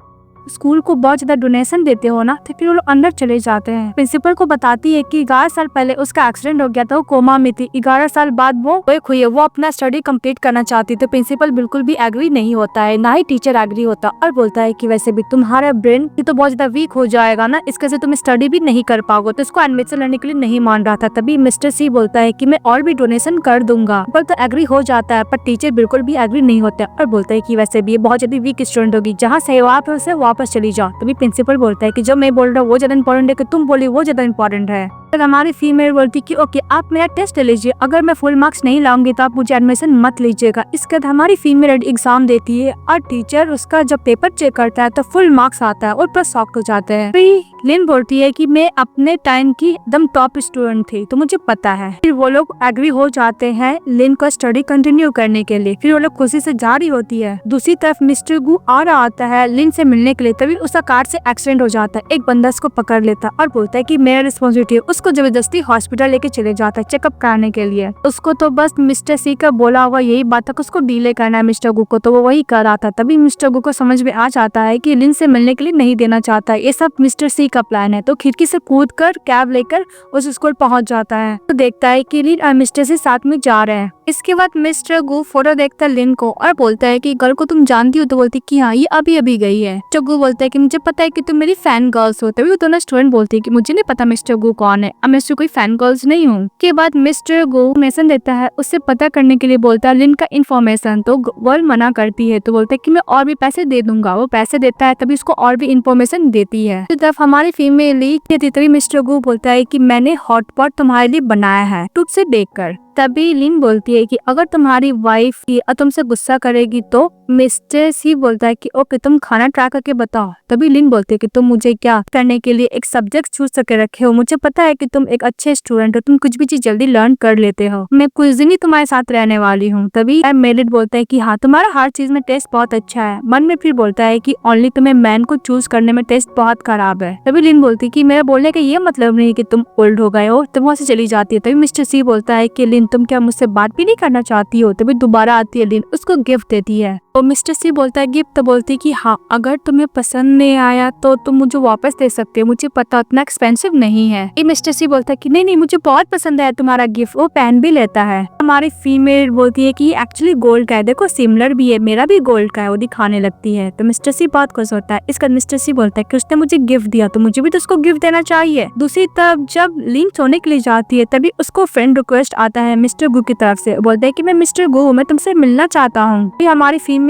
स्कूल को बहुत ज्यादा डोनेशन देते हो ना। तो फिर वो लोग अंदर चले जाते हैं। प्रिंसिपल को बताती है कि 11 साल पहले उसका एक्सीडेंट हो गया था, वो कोमा में थी, 11 साल बाद वो वेक हुई है, वो अपना स्टडी कंप्लीट करना चाहती। तो प्रिंसिपल बिल्कुल भी एग्री नहीं होता है, ना ही टीचर एग्री होता, और बोलता है कि वैसे भी तुम्हारा ब्रेन तो बहुत ज्यादा वीक हो जाएगा ना, इसके से तुम स्टडी भी नहीं कर पाओगे। तो इसको एडमिशन लेने के लिए नहीं मान रहा था। तभी मिस्टर सी बोलता है कि मैं और भी डोनेशन कर दूंगा, पर तो एग्री हो जाता है, पर टीचर बिल्कुल भी एग्री नहीं होता और बोलता है कि वैसे भी ये बहुत ज्यादा वीक स्टूडेंट होगी, जहाँ से आप उसे वापस चली जाओ। तभी प्रिंसिपल बोलता है कि जो मैं बोल रहा हूँ वो ज्यादा इंपॉर्टेंट है कि तुम बोली वो ज्यादा इंपॉर्टेंट है। हमारी फीमेल बोलती कि ओके आप मेरा टेस्ट ले लीजिए, अगर मैं फुल मार्क्स नहीं लाऊंगी तो आप मुझे एडमिशन मत लीजिएगा। इसके बाद हमारी फीमेल एग्जाम देती है और टीचर उसका जब पेपर चेक करता है तो फुल मार्क्स आता है और पूरा शॉक हो जाता है। फिर लिन बोलती है कि मैं अपने टाइम की एकदम टॉप स्टूडेंट थी तो मुझे पता है। फिर वो लोग एग्री हो जाते हैं लिन को स्टडी कंटिन्यू करने के लिए। फिर वो लोग खुशी से जा रही होती है। दूसरी तरफ मिस्टर गू आ रहा आता है लिन से मिलने के लिए। तभी उसका कार से एक्सीडेंट हो जाता है। एक बंदा उसको पकड़ लेता और बोलता है कि मेरा रिस्पॉन्सिबिलिटी है। उसको जबरदस्ती हॉस्पिटल लेके चले जाता है चेकअप कराने के लिए। उसको तो बस मिस्टर सी का बोला हुआ यही बात था कि उसको डीले करना है मिस्टर गू को, तो वो वही कर रहा था। तभी मिस्टर गू को समझ में आ जाता है कि लिन से मिलने के लिए नहीं देना चाहता है, ये सब मिस्टर सी का प्लान है। तो खिड़की से कूद कर कैब लेकर उस स्कूल पहुंच जाता है। तो देखता है कि लिन और मिस्टर सी साथ में जा रहे हैं। इसके बाद मिस्टर गू फोटो देखता है लिन को और बोलता है कि गर्ल को तुम जानती हो। तो बोलती कि हाँ ये अभी अभी गई है। मिस्टर गू बोलता है कि मुझे पता है कि तुम मेरी फैन गर्ल्स हो। तभी वो दोनों स्टूडेंट बोलती है कि मुझे नहीं पता मिस्टर गू कौन है, अब मैं कोई फैन गर्ल्स नहीं हूँ। के बाद मिस्टर गो इन्फॉर्मेशन देता है, उससे पता करने के लिए बोलता है लिन का इन्फॉर्मेशन। तो गर्ल मना करती है। तो बोलता है कि मैं और भी पैसे दे दूंगा। वो पैसे देता है तभी उसको और भी इन्फॉर्मेशन देती है। तो तरफ हमारी फीमेल तभी मिस्टर गो बोलता है कि मैंने हॉटपॉट तुम्हारे लिए बनाया है तुझसे देखकर। तभी लिन बोलती है कि अगर तुम्हारी वाइफ तुमसे गुस्सा करेगी तो मिस्टर सी बोलता है कि ओके तुम खाना ट्राई करके बताओ। तभी लिन बोलती है कि तुम मुझे क्या करने के लिए एक सब्जेक्ट चूज करके रखे हो, मुझे पता है कि तुम एक अच्छे स्टूडेंट हो, तुम कुछ भी चीज जल्दी लर्न कर लेते हो, मैं कुछ दिन ही तुम्हारे साथ रहने वाली हूँ। तभी मेरिट बोलता है कि हाँ तुम्हारा हर चीज में टेस्ट बहुत अच्छा है। मन में फिर बोलता है कि ओनली तुम्हें मैन को चूज करने में टेस्ट बहुत खराब है। तभी लिन बोलती है कि मेरा बोलने का ये मतलब नहीं कि तुम ओल्ड हो गए हो। तो वहाँ से चली जाती है। तभी मिस्टर सी बोलता है कि लिन लिन तुम क्या मुझसे बात भी नहीं करना चाहती हो? तभी दोबारा आती है लिन, उसको गिफ्ट देती है। तो मिस्टर सी बोलता है गिफ्ट, तो बोलती है कि हाँ अगर तुम्हें पसंद नहीं आया तो तुम मुझे वापस दे सकते हो, मुझे पता उतना एक्सपेंसिव नहीं है। ये मिस्टर सी बोलता है कि नहीं नहीं मुझे बहुत पसंद आया तुम्हारा गिफ्ट। वो पेन भी लेता है। हमारी फीमेल बोलती है कि एक्चुअली गोल्ड का है, देखो सिमिलर भी है, मेरा भी गोल्ड का है। वो दिखाने लगती है। तो मिस्टर सी बहुत खुश होता है। इसका मिस्टर सी बोलता है कि उसने मुझे गिफ्ट दिया तो मुझे भी तो उसको गिफ्ट देना चाहिए। दूसरी तरफ जब लिन सोने के लिए जाती है तभी उसको फ्रेंड रिक्वेस्ट आता है मिस्टर गु की तरफ से। बोलता है कि मैं मिस्टर गु, मैं तुमसे मिलना चाहता हूँ। हमारी फीमेल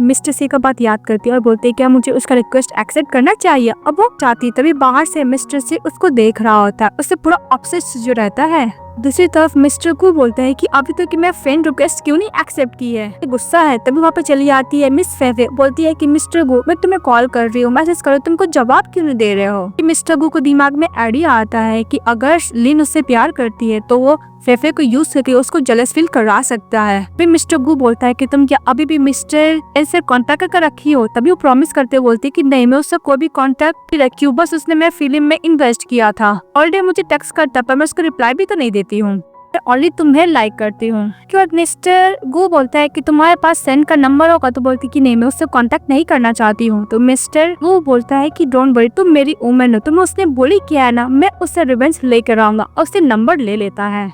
मिस्टर सी का बात याद करती है और बोलती है क्या मुझे उसका रिक्वेस्ट एक्सेप्ट करना चाहिए। अब वो चाहती तभी बाहर से मिस्टर सी उसको देख रहा होता है, उससे पूरा ऑब्सेस्ड जो रहता है। दूसरी तरफ मिस्टर को बोलता है कि अभी तक मैं फ्रेंड रिक्वेस्ट क्यों नहीं एक्सेप्ट की है, गुस्सा है। तभी वहाँ पे चली आती है मिस फेफे, बोलती है कि मिस्टर गु मैं तुम्हें कॉल कर रही हूँ, मैसेज करो, तुमको जवाब क्यों नहीं दे रहे हो। मिस्टर गु को दिमाग में आइडिया आता है कि अगर लिन उससे प्यार करती है तो वो फेफे को यूज करके उसको जेलस फील करा सकता है। फिर मिस्टर गु बोलता है कि तुम क्या अभी भी मिस्टर एल से कॉन्टेक्ट कर रखी हो। तभी वो प्रॉमिस करते बोलती है कि नहीं मैं उससे कोई भी कॉन्टेक्ट नहीं रखी हूँ, बस उसने मैं फिल्म में इन्वेस्ट किया था। ऑलरेडी मुझे टेक्स्ट करता पर मैं उसको रिप्लाई भी तो नहीं देती हूँ, ओनली तुम्हें लाइक करती हूँ। मिस्टर गु बोलता है कि तुम्हारे पास सेंड का नंबर होगा। तो बोलती कि नहीं मैं उससे कांटेक्ट नहीं करना चाहती हूँ। तो मिस्टर गु बोलता है कि डोंट वरी, तुम मेरी वुमन हो, तुम्हें उसने बोली किया है ना, मैं उससे रिवेंज लेकर आऊंगा। और उससे नंबर ले लेता है।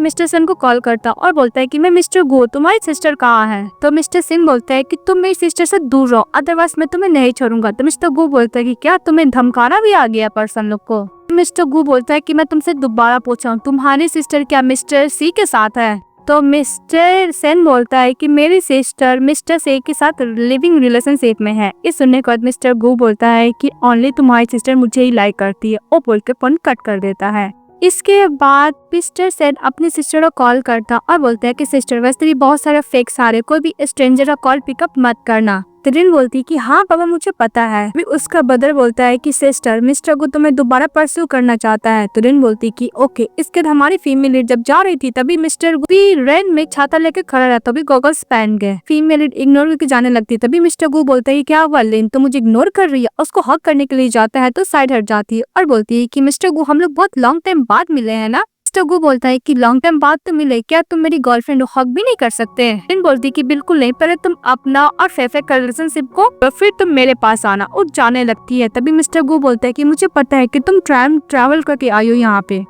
मिस्टर सिंह को कॉल करता और बोलता है कि मैं मिस्टर गु, तुम्हारी सिस्टर कहाँ है। तो मिस्टर सिंह बोलता है कि तुम मेरी सिस्टर से दूर रहो, अदरवाइज मैं तुम्हें नहीं छोड़ूंगा। तो मिस्टर गु बोलता है कि क्या तुम्हें धमकाना भी आ गया पर्सन लोग को। मिस्टर गु बोलता है कि मैं तुमसे दोबारा पूछा हूँ, तुम्हारी सिस्टर क्या मिस्टर सी के साथ है। तो मिस्टर सेन बोलता है कि मेरी सिस्टर मिस्टर सी के साथ लिविंग रिलेशनशिप में है। इस सुनने के बाद मिस्टर गु बोलता है कि ओनली तुम्हारी सिस्टर मुझे ही लाइक करती है, और बोल के फोन कट कर देता है। इसके बाद मिस्टर सेन अपनी सिस्टर को कॉल करता और बोलता है कि सिस्टर वैसे भी बहुत सारे फेक्स आ रहे, कोई भी स्ट्रेंजर का कॉल पिकअप मत करना। तो लिन बोलती कि हाँ पापा मुझे पता है। भी उसका ब्रदर बोलता है कि सिस्टर मिस्टर को तुम्हें दोबारा परस्यू करना चाहता है। तो लिन बोलती कि ओके। इसके बाद हमारी फीमेल लीड जब जा रही थी तभी मिस्टर भी रेन में छाता लेके खड़ा रहता, तभी गॉगल्स पहन गए। फीमेल लीड इग्नोर करके जाने लगती, तभी मिस्टर गु बोलता है क्या हुआ लिन, तो मुझे इग्नोर कर रही है। उसको हक करने के लिए जाता है तो साइड हट जाती है और बोलती है कि मिस्टर गु हम लोग बहुत लॉन्ग टाइम बाद मिले हैं ना। मिस्टर गु बोलता है कि लॉन्ग टाइम बाद तो मिले, क्या तुम मेरी गर्लफ्रेंड हक भी नहीं कर सकते। लिन बोलती कि बिल्कुल नहीं, पहले तुम अपना और फेफे का रिलेशनशिप को तो फिर तुम मेरे पास आना। और जाने लगती है। तभी मिस्टर गु बोलता है कि मुझे पता है कि तुम ट्रैवल करके आई हो यहाँ पे।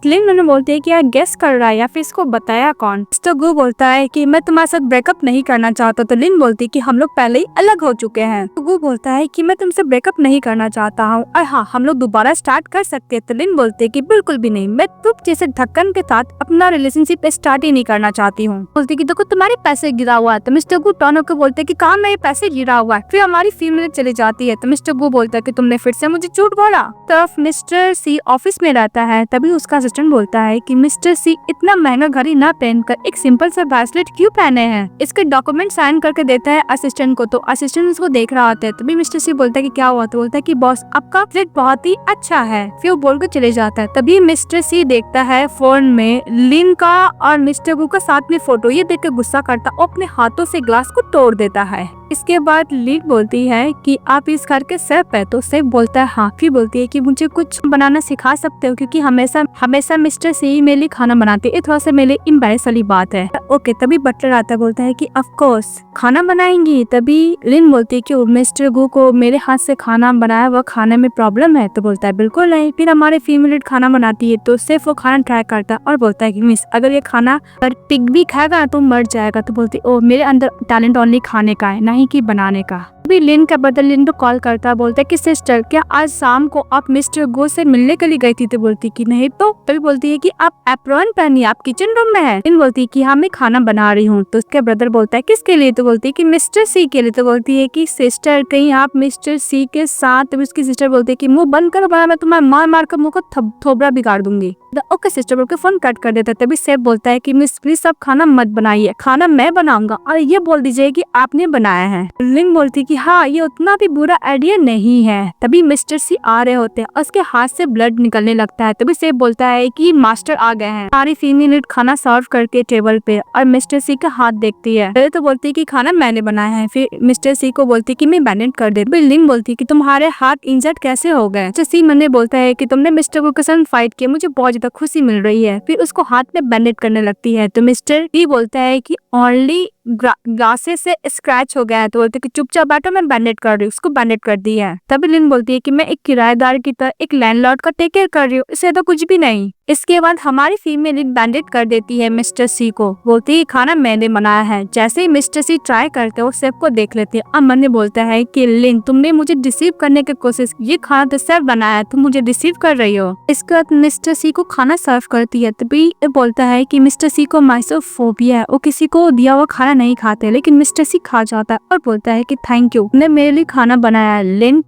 लिन बोलते हैं कि यार गेस कर रहा है या फिर इसको बताया कौन। मिस्टर गु बोलता है कि मैं तुम्हारे साथ ब्रेकअप नहीं करना चाहता। तो लिन बोलती है कि हम लोग पहले ही अलग हो चुके हैं। तो गु बोलता है कि मैं तुमसे ब्रेकअप नहीं करना चाहता हूँ और हाँ हम लोग दोबारा स्टार्ट कर सकते हैं। तो लिन बोलते है कि बिल्कुल भी नहीं, मैं तुम जैसे ढक्कन के साथ अपना रिलेशनशिप स्टार्ट ही नहीं करना चाहती हूँ। बोलती कि देखो तुम्हारे पैसे गिरा हुआ है। तो मिस्टर गु टर्न होकर बोलते कि कहाँ मेरे पैसे गिरा हुआ है। फिर हमारी फीमेल चली जाती है। तो मिस्टर गु बोलता है कि तुमने फिर से मुझे झूठ बोला। तरफ मिस्टर सी ऑफिस में रहता है। तभी उसका असिस्टेंट बोलता है कि मिस्टर सी इतना महंगा घड़ी ना पहनकर एक सिंपल सा ब्रेसलेट क्यों पहने हैं। इसके डॉक्यूमेंट साइन करके देता है असिस्टेंट को। तो असिस्टेंट उसको देख रहा होता है। तभी मिस्टर सी बोलता है कि क्या हुआ। तो बोलता है कि बॉस आपका ब्रेसलेट बहुत ही अच्छा है। फिर वो बोल के चले जाता है। तभी मिस्टर सी देखता है फोन में लिन का और मिस्टर गु का साथ में फोटो। ये देख के गुस्सा करता और अपने हाथों से ग्लास को तोड़ देता है। इसके बाद लिन बोलती है कि आप इस घर के शेफ है। तो शेफ बोलता है हाँ। फिर बोलती है कि मुझे कुछ बनाना सिखा सकते हो, क्योंकि हमेशा मिस्टर सी मेरे लिए खाना बनाते हैं, थोड़ा सा मेरे लिए एम्बैरेस वाली बात है। ओके। तभी बटलर आता है, बोलता है कि ऑफ कोर्स खाना बनाएंगी। तभी लिन बोलती है कि मिस्टर गु को मेरे हाथ से खाना बनाया हुआ खाने में प्रॉब्लम है। तो बोलता है बिल्कुल नहीं। फिर हमारे फीमेल खाना बनाती है तो सिर्फ वो खाना ट्राई करता है और बोलता है कि मिस अगर ये खाना पिग भी खाएगा तो मर जाएगा। तो बोलती ओ मेरे अंदर टैलेंट ओनली खाने का है, नहीं कि बनाने का। अभी लिन का बदल लिन को कॉल करता है, बोलता है कि सिस्टर क्या आज शाम को आप मिस्टर गो से मिलने के लिए गई थी। तो बोलती कि नहीं। तो तभी बोलती है कि आप एप्रॉन पहनिए, आप किचन रूम में है। लिन बोलती है कि हाँ मैं खाना बना रही हूँ। तो उसके ब्रदर बोलता है किसके लिए। तो बोलती है कि मिस्टर सी के लिए। तो बोलती है कि सिस्टर कहीं आप मिस्टर सी के साथ। तभी उसकी सिस्टर बोलती है कि मुंह बंद करो वरना मैं तुम्हारे मार मार कर मुंह को थोबड़ा बिगाड़ दूंगी। ओके सिस्टर बोल के फोन कट कर देता है। तभी सेफ बोलता है कि मिस प्लीज सब खाना मत बनाइए, खाना मैं बनाऊंगा और ये बोल दीजिए कि आपने बनाया है। लिन बोलती कि हाँ ये उतना भी बुरा आइडिया नहीं है। तभी मिस्टर सी आ रहे होते हैं और उसके हाथ से ब्लड निकलने लगता है। तभी सेफ बोलता है कि मास्टर आ गए हैं। सारी फीमेल खाना सर्व करके टेबल पे और मिस्टर सी का हाथ देखती है। पहले तो बोलती है कि खाना मैंने बनाया है। फिर मिस्टर सी को बोलती कि मैं बैंडेज कर दे। लिन बोलती कि तुम्हारे हाथ इंजर्ड कैसे हो गए। सी मैंने बोलता है कि तुमने मिस्टर को के साथ फाइट किया, मुझे बहुत ज्यादा खुशी मिल रही है। फिर उसको हाथ में बैंडेज करने लगती है तो मिस्टर डी बोलता है कि ओनली ग्लासेस से स्क्रैच हो गया है, तो बोलते कि चुपचाप बैठो, मैं बैंडेज कर रही हूँ। उसको बैंडेज कर दी है। तभी लिन बोलती है कि मैं एक किराएदार की तरह एक लैंडलॉर्ड का टेक केयर कर रही हूँ, इससे तो कुछ भी नहीं। इसके बाद हमारी फीमेल लीड बैंडेज कर देती है मिस्टर सी को, बोलती है खाना मैंने बनाया है। जैसे ही मिस्टर सी ट्राई करते हो सेफ को देख लेते हैं। अब मन बोलता है कि लिन तुमने मुझे डिसीव करने की कोशिश, ये खाना तो सेफ बनाया है, तुम मुझे डिसीव कर रही हो। इसके बाद मिस्टर सी को खाना सर्व करती है। तभी बोलता है कि मिस्टर सी को माइसोफोबिया है, वो किसी को दिया हुआ खाना नहीं खाते, लेकिन मिस्टर सी खा जाता है और बोलता है कि थैंक यू, ने मेरे लिए खाना बनाया है। लिन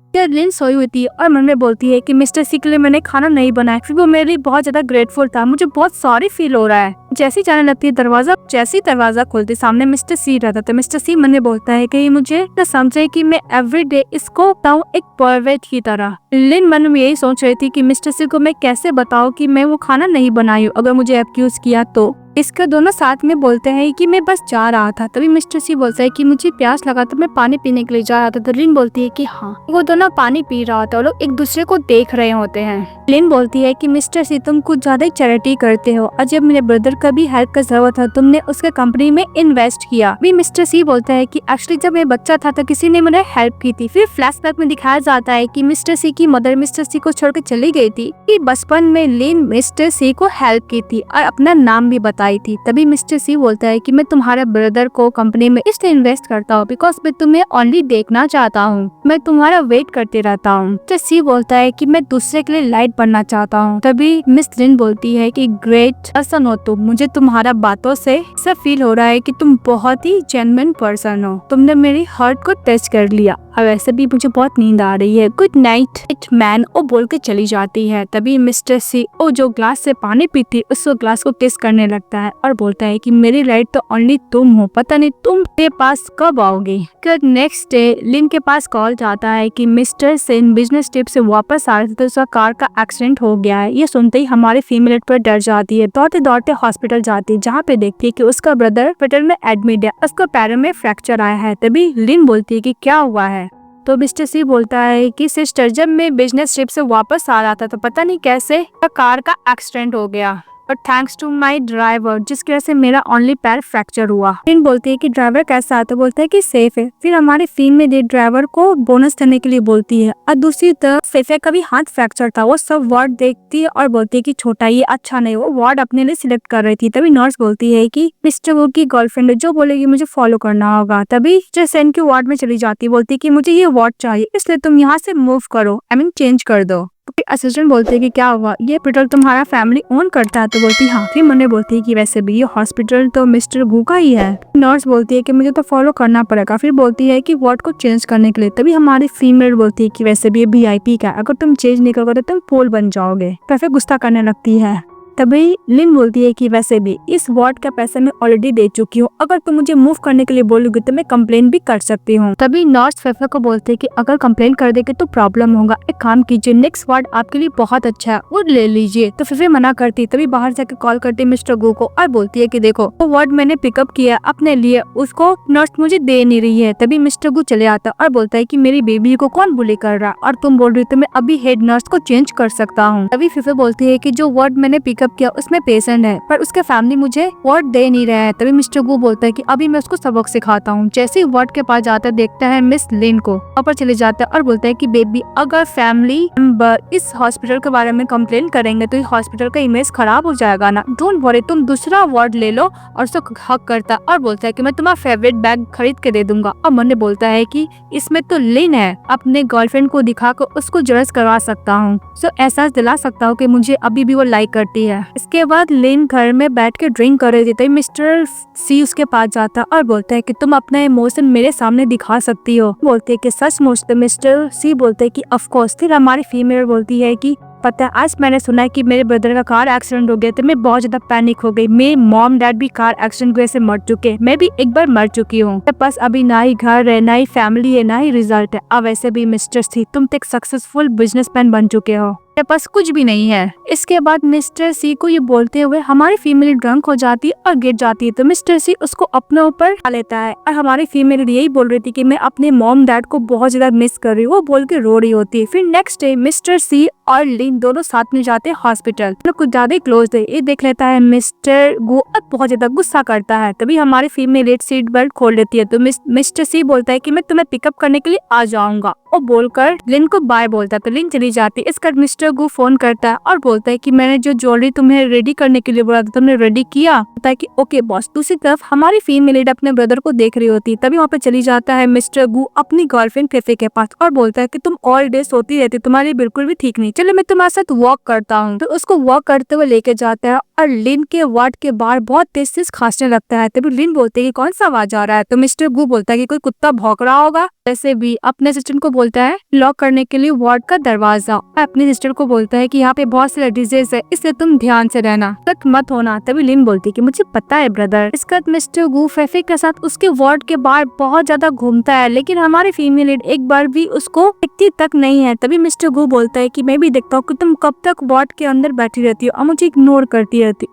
सोई हुई थी और मन में बोलती है कि मिस्टर सी के लिए मैंने खाना नहीं बनाया, फिर वो मेरे लिए बहुत ज्यादा ग्रेटफुल था, मुझे बहुत सॉरी फील हो रहा है। जैसे ही जाने लगती है जैसे ही दरवाजा खोलते सामने मिस्टर सी रहता, तो मिस्टर सी मन में बोलता है कि मुझे न समझे कि मैं एवरीडे इसको बताऊं एक परवेट की तरह। लिन मन में यही सोच रही थी कि मिस्टर सी को मैं कैसे बताऊं कि मैं वो खाना नहीं बनाई हूँ, अगर मुझे एक्यूज किया तो। इसके दोनों साथ में बोलते हैं कि मैं बस जा रहा था। तभी मिस्टर सी बोलता है कि मुझे प्यास लगा तो मैं पानी पीने के लिए जा रहा था। तो लिन बोलती है कि हाँ। वो दोनों पानी पी रहा होता है, लोग एक दूसरे को देख रहे होते हैं। लिन बोलती है कि मिस्टर सी तुम कुछ ज्यादा ही चैरिटी करते हो, और जब मेरे ब्रदर का भी हेल्प का जरूरत था तुमने उसके कंपनी में इन्वेस्ट किया। भी मिस्टर सी बोलता है कि एक्चुअली जब मैं बच्चा था तो किसी ने मुझे हेल्प की थी। फिर फ्लैशबैक में दिखाया जाता है कि मिस्टर सी की मदर मिस्टर सी को छोड़कर चली गई थी, कि बचपन में लिन मिस्टर सी को हेल्प की थी और अपना नाम भी बताई थी। तभी मिस्टर सी बोलता है कि मैं तुम्हारे ब्रदर को कंपनी में इसलिए इन्वेस्ट करता हूँ बिकॉज मैं तुम्हें ओनली देखना चाहता हूँ, मैं तुम्हारा वेट करते रहता हूँ। मिस्टर सी बोलता है कि मैं दूसरे के लिए लाइट बनना चाहता हूँ। तभी मिस लिन बोलती है कि ग्रेट पर्सन हो तुम, मुझे तुम्हारा बातों से ऐसा फील हो रहा है कि तुम बहुत ही जेन्युइन पर्सन हो, तुमने मेरी हार्ट को टच कर लिया। अब ऐसे भी मुझे बहुत नींद आ रही है, गुड नाइट इट मैन, ओ बोल के चली जाती है। तभी मिस्टर सी ओ जो ग्लास से पानी पीती उस ग्लास को किस करने लगता है और बोलता है कि मेरी लाइट तो ओनली तुम हो, पता नहीं तुम मेरे पास कब आओगे। नेक्स्ट डे लिन के पास कॉल जाता है कि मिस्टर सेन बिजनेस ट्रिप से वापस आ रहे थे तो उसका कार का एक्सीडेंट हो गया है। ये सुनते ही हमारी फीमेल पर डर जाती है, दौड़ते दौड़ते हॉस्पिटल जाती है, जहाँ पे देखती है कि उसका ब्रदर हॉस्पिटल में एडमिट है, उसका पैरों में फ्रैक्चर आया है। तभी लिन बोलती है कि क्या हुआ है। तो मिस्टर सी बोलता है कि सिस्टर जब मैं बिजनेस ट्रिप से वापस आ रहा था तो पता नहीं कैसे कार का एक्सीडेंट हो गया, और थैंक्स टू माय ड्राइवर जिसकी वजह से मेरा ओनली पैर फ्रैक्चर हुआ। लिन बोलती है कि ड्राइवर कैसा है, तो बोलता है कि सेफ है। फिर हमारी फीमेल ड्राइवर को बोनस देने के लिए बोलती है, और दूसरी तरफ सेफे का भी हाथ फ्रैक्चर था। वो सब वार्ड देखती है और बोलती है कि छोटा ये अच्छा नहीं, वो वार्ड अपने लिए सिलेक्ट कर रही थी। तभी नर्स बोलती है कि मिस्टर वुड की गर्लफ्रेंड है, जो बोलेगी मुझे फॉलो करना होगा। तभी सेन की वार्ड में चली जाती है, बोलती है कि मुझे ये वार्ड चाहिए, इसलिए तुम यहाँ से मूव करो, चेंज कर दो। असिस्टेंट बोलते हैं कि क्या हुआ, ये हॉस्पिटल तुम्हारा फैमिली ओन करता है, तो बोलती है हाँ। फिर मैंने बोलती है कि वैसे भी ये हॉस्पिटल तो मिस्टर वू का ही है। नर्स बोलती है कि मुझे तो फॉलो करना पड़ेगा। फिर बोलती है कि वार्ड को चेंज करने के लिए। तभी हमारी फीमेल बोलती है कि वैसे भी ये VIP का, अगर तुम चेंज नहीं करोगे तो तुम पोल बन जाओगे। फिर गुस्सा करने लगती है। तभी लिन बोलती है कि वैसे भी इस वार्ड का पैसा मैं ऑलरेडी दे चुकी हूँ, अगर तुम मुझे मूव करने के लिए बोलोगे तो मैं कंप्लेन भी कर सकती हूँ। तभी नर्स फेफे को बोलते हैं कि अगर कंप्लेन कर देगे तो प्रॉब्लम होगा, एक काम कीजिए नेक्स्ट वार्ड आपके लिए बहुत अच्छा है, वो ले लीजिए। तो फेफे मना करती। तभी बाहर जाके कॉल करती मिस्टर गो को और बोलती है कि देखो वो वार्ड मैंने पिकअप किया अपने लिए, उसको नर्स मुझे दे नहीं रही है। तभी मिस्टर गो चले आता और बोलता है कि मेरी बेबी को कौन बुली कर रहा, और तुम बोल रही हो तो मैं अभी हेड नर्स को चेंज कर सकता हूँ। तभी फेफे बोलती है कि जो वार्ड मैंने पिकअप किया उसमें पेशेंट है, पर उसके फैमिली मुझे वार्ड दे नहीं रहा है। तभी मिस्टर गो बोलता है कि अभी मैं उसको सबक सिखाता हूँ। जैसे ही वार्ड के पास जाता है देखता है मिस लिन को, ऊपर चले जाता है और बोलता है कि बेबी अगर फैमिली मेंबर इस हॉस्पिटल के बारे में कंप्लेन करेंगे तो इस हॉस्पिटल का इमेज खराब हो जाएगा ना, डोंट वरी तुम दूसरा वार्ड ले लो। और उसको हक करता और बोलता है कि मैं तुम्हारा फेवरेट बैग खरीद के दे दूंगा। और मन बोलता है कि इसमें तो लिन है, अपने गर्लफ्रेंड को दिखाकर उसको जरस करवा सकता हूँ, सो एहसास दिला सकता हूँ कि मुझे अभी भी वो लाइक करती है। इसके बाद लिन घर में बैठ के ड्रिंक कर रही थी। मिस्टर सी उसके पास जाता और बोलता है कि तुम अपना इमोशन मेरे सामने दिखा सकती हो। बोलते है कि सचमुच? तो मिस्टर सी बोलते है कि ऑफ कोर्स। फिर हमारी फीमेल बोलती है कि पता है आज मैंने सुना है कि मेरे ब्रदर का कार एक्सीडेंट हो गया, तो मैं बहुत ज्यादा पैनिक हो गई। मेरे मॉम डैड भी कार एक्सीडेंट की वजह से मर चुके, मैं भी एक बार मर चुकी हूँ। मेरे पास अभी ना ही घर है, ना ही फैमिली है, ना ही रिजल्ट है। अब वैसे भी मिस्टर सी तुम तो एक सक्सेसफुल बिजनेसमैन बन चुके हो, मेरे पास कुछ भी नहीं है। इसके बाद मिस्टर सी को ये बोलते हुए हमारी फीमेल ड्रंक हो जाती है और गिर जाती है, तो मिस्टर सी उसको अपने ऊपर उठा लेता है और हमारी फीमेल यही बोल रही थी कि मैं अपने मॉम डैड को बहुत ज्यादा मिस कर रही हूँ, वो बोल के रो रही होती है। फिर नेक्स्ट डे मिस्टर सी और लिन दोनों साथ में जाते हैं हॉस्पिटल। कुछ ज्यादा क्लोज है, ये देख लेता है मिस्टर गो और बहुत ज्यादा गुस्सा करता है। तभी हमारी फीमेल सीट बेल्ट खोल लेती है, तो मिस्टर सी बोलता है कि मैं तुम्हें पिकअप करने के लिए आ जाऊंगा, और बोलकर लिन को बाय बोलता है। तो लिन चली जाती है। इसका मिस्टर गो फोन करता है और बोलता है कि मैंने जो ज्वेलरी तुम्हें रेडी करने के लिए बोला था तुमने रेडी किया? बोलता है कि ओके बॉस। दूसरी तरफ हमारी फीमेल लीड अपने ब्रदर को देख रही होती है। तभी वहाँ पे चली जाता है मिस्टर गू अपनी गर्लफ्रेंड कैफे के पास और बोलता है कि तुम ऑल डे सोती रहती, तुम्हारे लिए बिल्कुल भी ठीक नहीं, चलो मैं तुम्हारे साथ वॉक करता हूँ। तो उसको वॉक करते हुए लेके जाता है और लिन के वार्ड के बाहर बहुत तेज खांसने लगता है। तभी लिन बोलते है कि कौन सा आवाज आ रहा है? तो मिस्टर गू बोलता है कि कोई कुत्ता भौंक रहा होगा। वैसे भी अपने असिस्टेंट को बोलता है लॉक करने के लिए वार्ड का दरवाजा। अपने सिस्टर को बोलता है कि यहाँ पे बहुत सारे डिजीज है, इसलिए तुम ध्यान से रहना, तक मत होना। तभी लिन बोलती है कि मुझे पता है ब्रदर। इसके बाद मिस्टर गू फेफे के साथ उसके वार्ड के बाहर बहुत ज्यादा घूमता है, लेकिन हमारी फीमेल लीड एक बार भी उसको दिखती तक नहीं है। तभी मिस्टर गू बोलता है कि मैं भी देखता हूँ कि तुम कब तक वार्ड के अंदर बैठी रहती हो और मुझे इग्नोर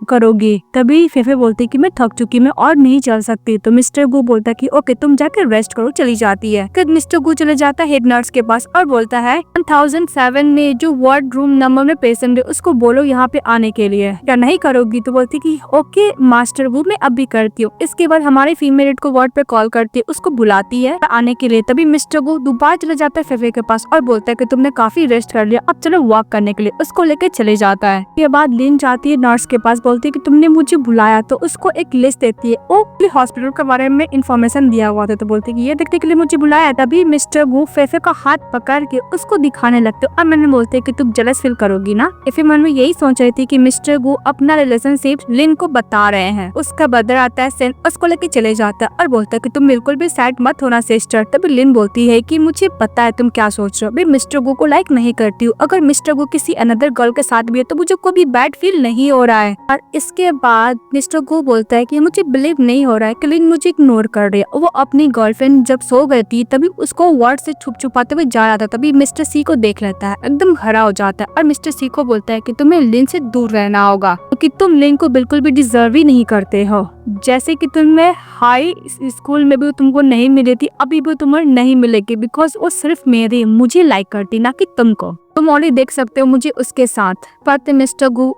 करोगी। तभी फेफे बोलती है कि मैं थक चुकी, मैं और नहीं चल सकती। तो मिस्टर गू बोलता है कि ओके तुम जाकर रेस्ट करो। चली जाती है। फिर मिस्टर गू चले जाता है हेड नर्स के पास और बोलता है 1007 में जो वार्ड रूम नंबर में पेशेंट है उसको बोलो यहाँ पे आने के लिए। क्या नहीं करोगी? तो बोलती कि ओके मास्टर गू मैं अभी करती हूँ। इसके बाद हमारी फीमेल लीड को वार्ड पे कॉल करती है, उसको बुलाती है आने के लिए। तभी मिस्टर गू दोबारा चले जाता है फेफे के पास और बोलता है कि तुमने काफी रेस्ट कर लिया, अब चलो वॉक करने के लिए। उसको लेकर चले जाता है। इसके बाद लिन जाती है नर्स के पास, बोलती है कि तुमने मुझे बुलाया, तो उसको एक लिस्ट देती है। वो हॉस्पिटल के बारे में इंफॉर्मेशन दिया हुआ था, तो बोलती है कि ये देखने के लिए मुझे बुलाया। तभी मिस्टर गू फेफे का हाथ पकड़ के उसको दिखाने लगते और मैंने बोलते है कि तुम जेलस फील करोगी ना। फेफे मन में यही सोच रही थी कि मिस्टर गू अपना रिलेशनशिप लिन को बता रहे हैं। उसका ब्रदर आता है सेन, उसको लेके चले जाता है और बोलता है कि तुम बिल्कुल भी सैड मत होना सिस्टर। तभी लिन बोलती है कि मुझे पता है तुम क्या सोच रहे हो, मैं मिस्टर गू को लाइक नहीं करती हूँ, अगर मिस्टर गू किसी अनदर गर्ल के साथ भी है तो मुझे कोई भी बैड फील नहीं हो रहा है। और इसके बाद मिस्टर गू बोलता है कि मुझे बिलीव नहीं हो रहा है कि लिन मुझे इग्नोर कर रही है। वो अपनी गर्लफ्रेंड जब सो गई थी तभी उसको वार्ड से छुपाते हुए जा रहा था। तभी मिस्टर सी को देख लेता है, एकदम खड़ा हो जाता है और मिस्टर सी को बोलता है कि तुम्हें लिन से दूर रहना होगा क्योंकि तुम लिन को बिल्कुल भी डिजर्व ही नहीं करते हो। जैसे कि तुम्हें हाई स्कूल में भी तुमको नहीं मिली थी, अभी भी तुम्हें नहीं मिलेगी, बिकॉज वो सिर्फ मुझे लाइक करती ना कि तुमको। तुम ऑलरेडी देख सकते हो मुझे उसके साथ। पर मिस्टर गू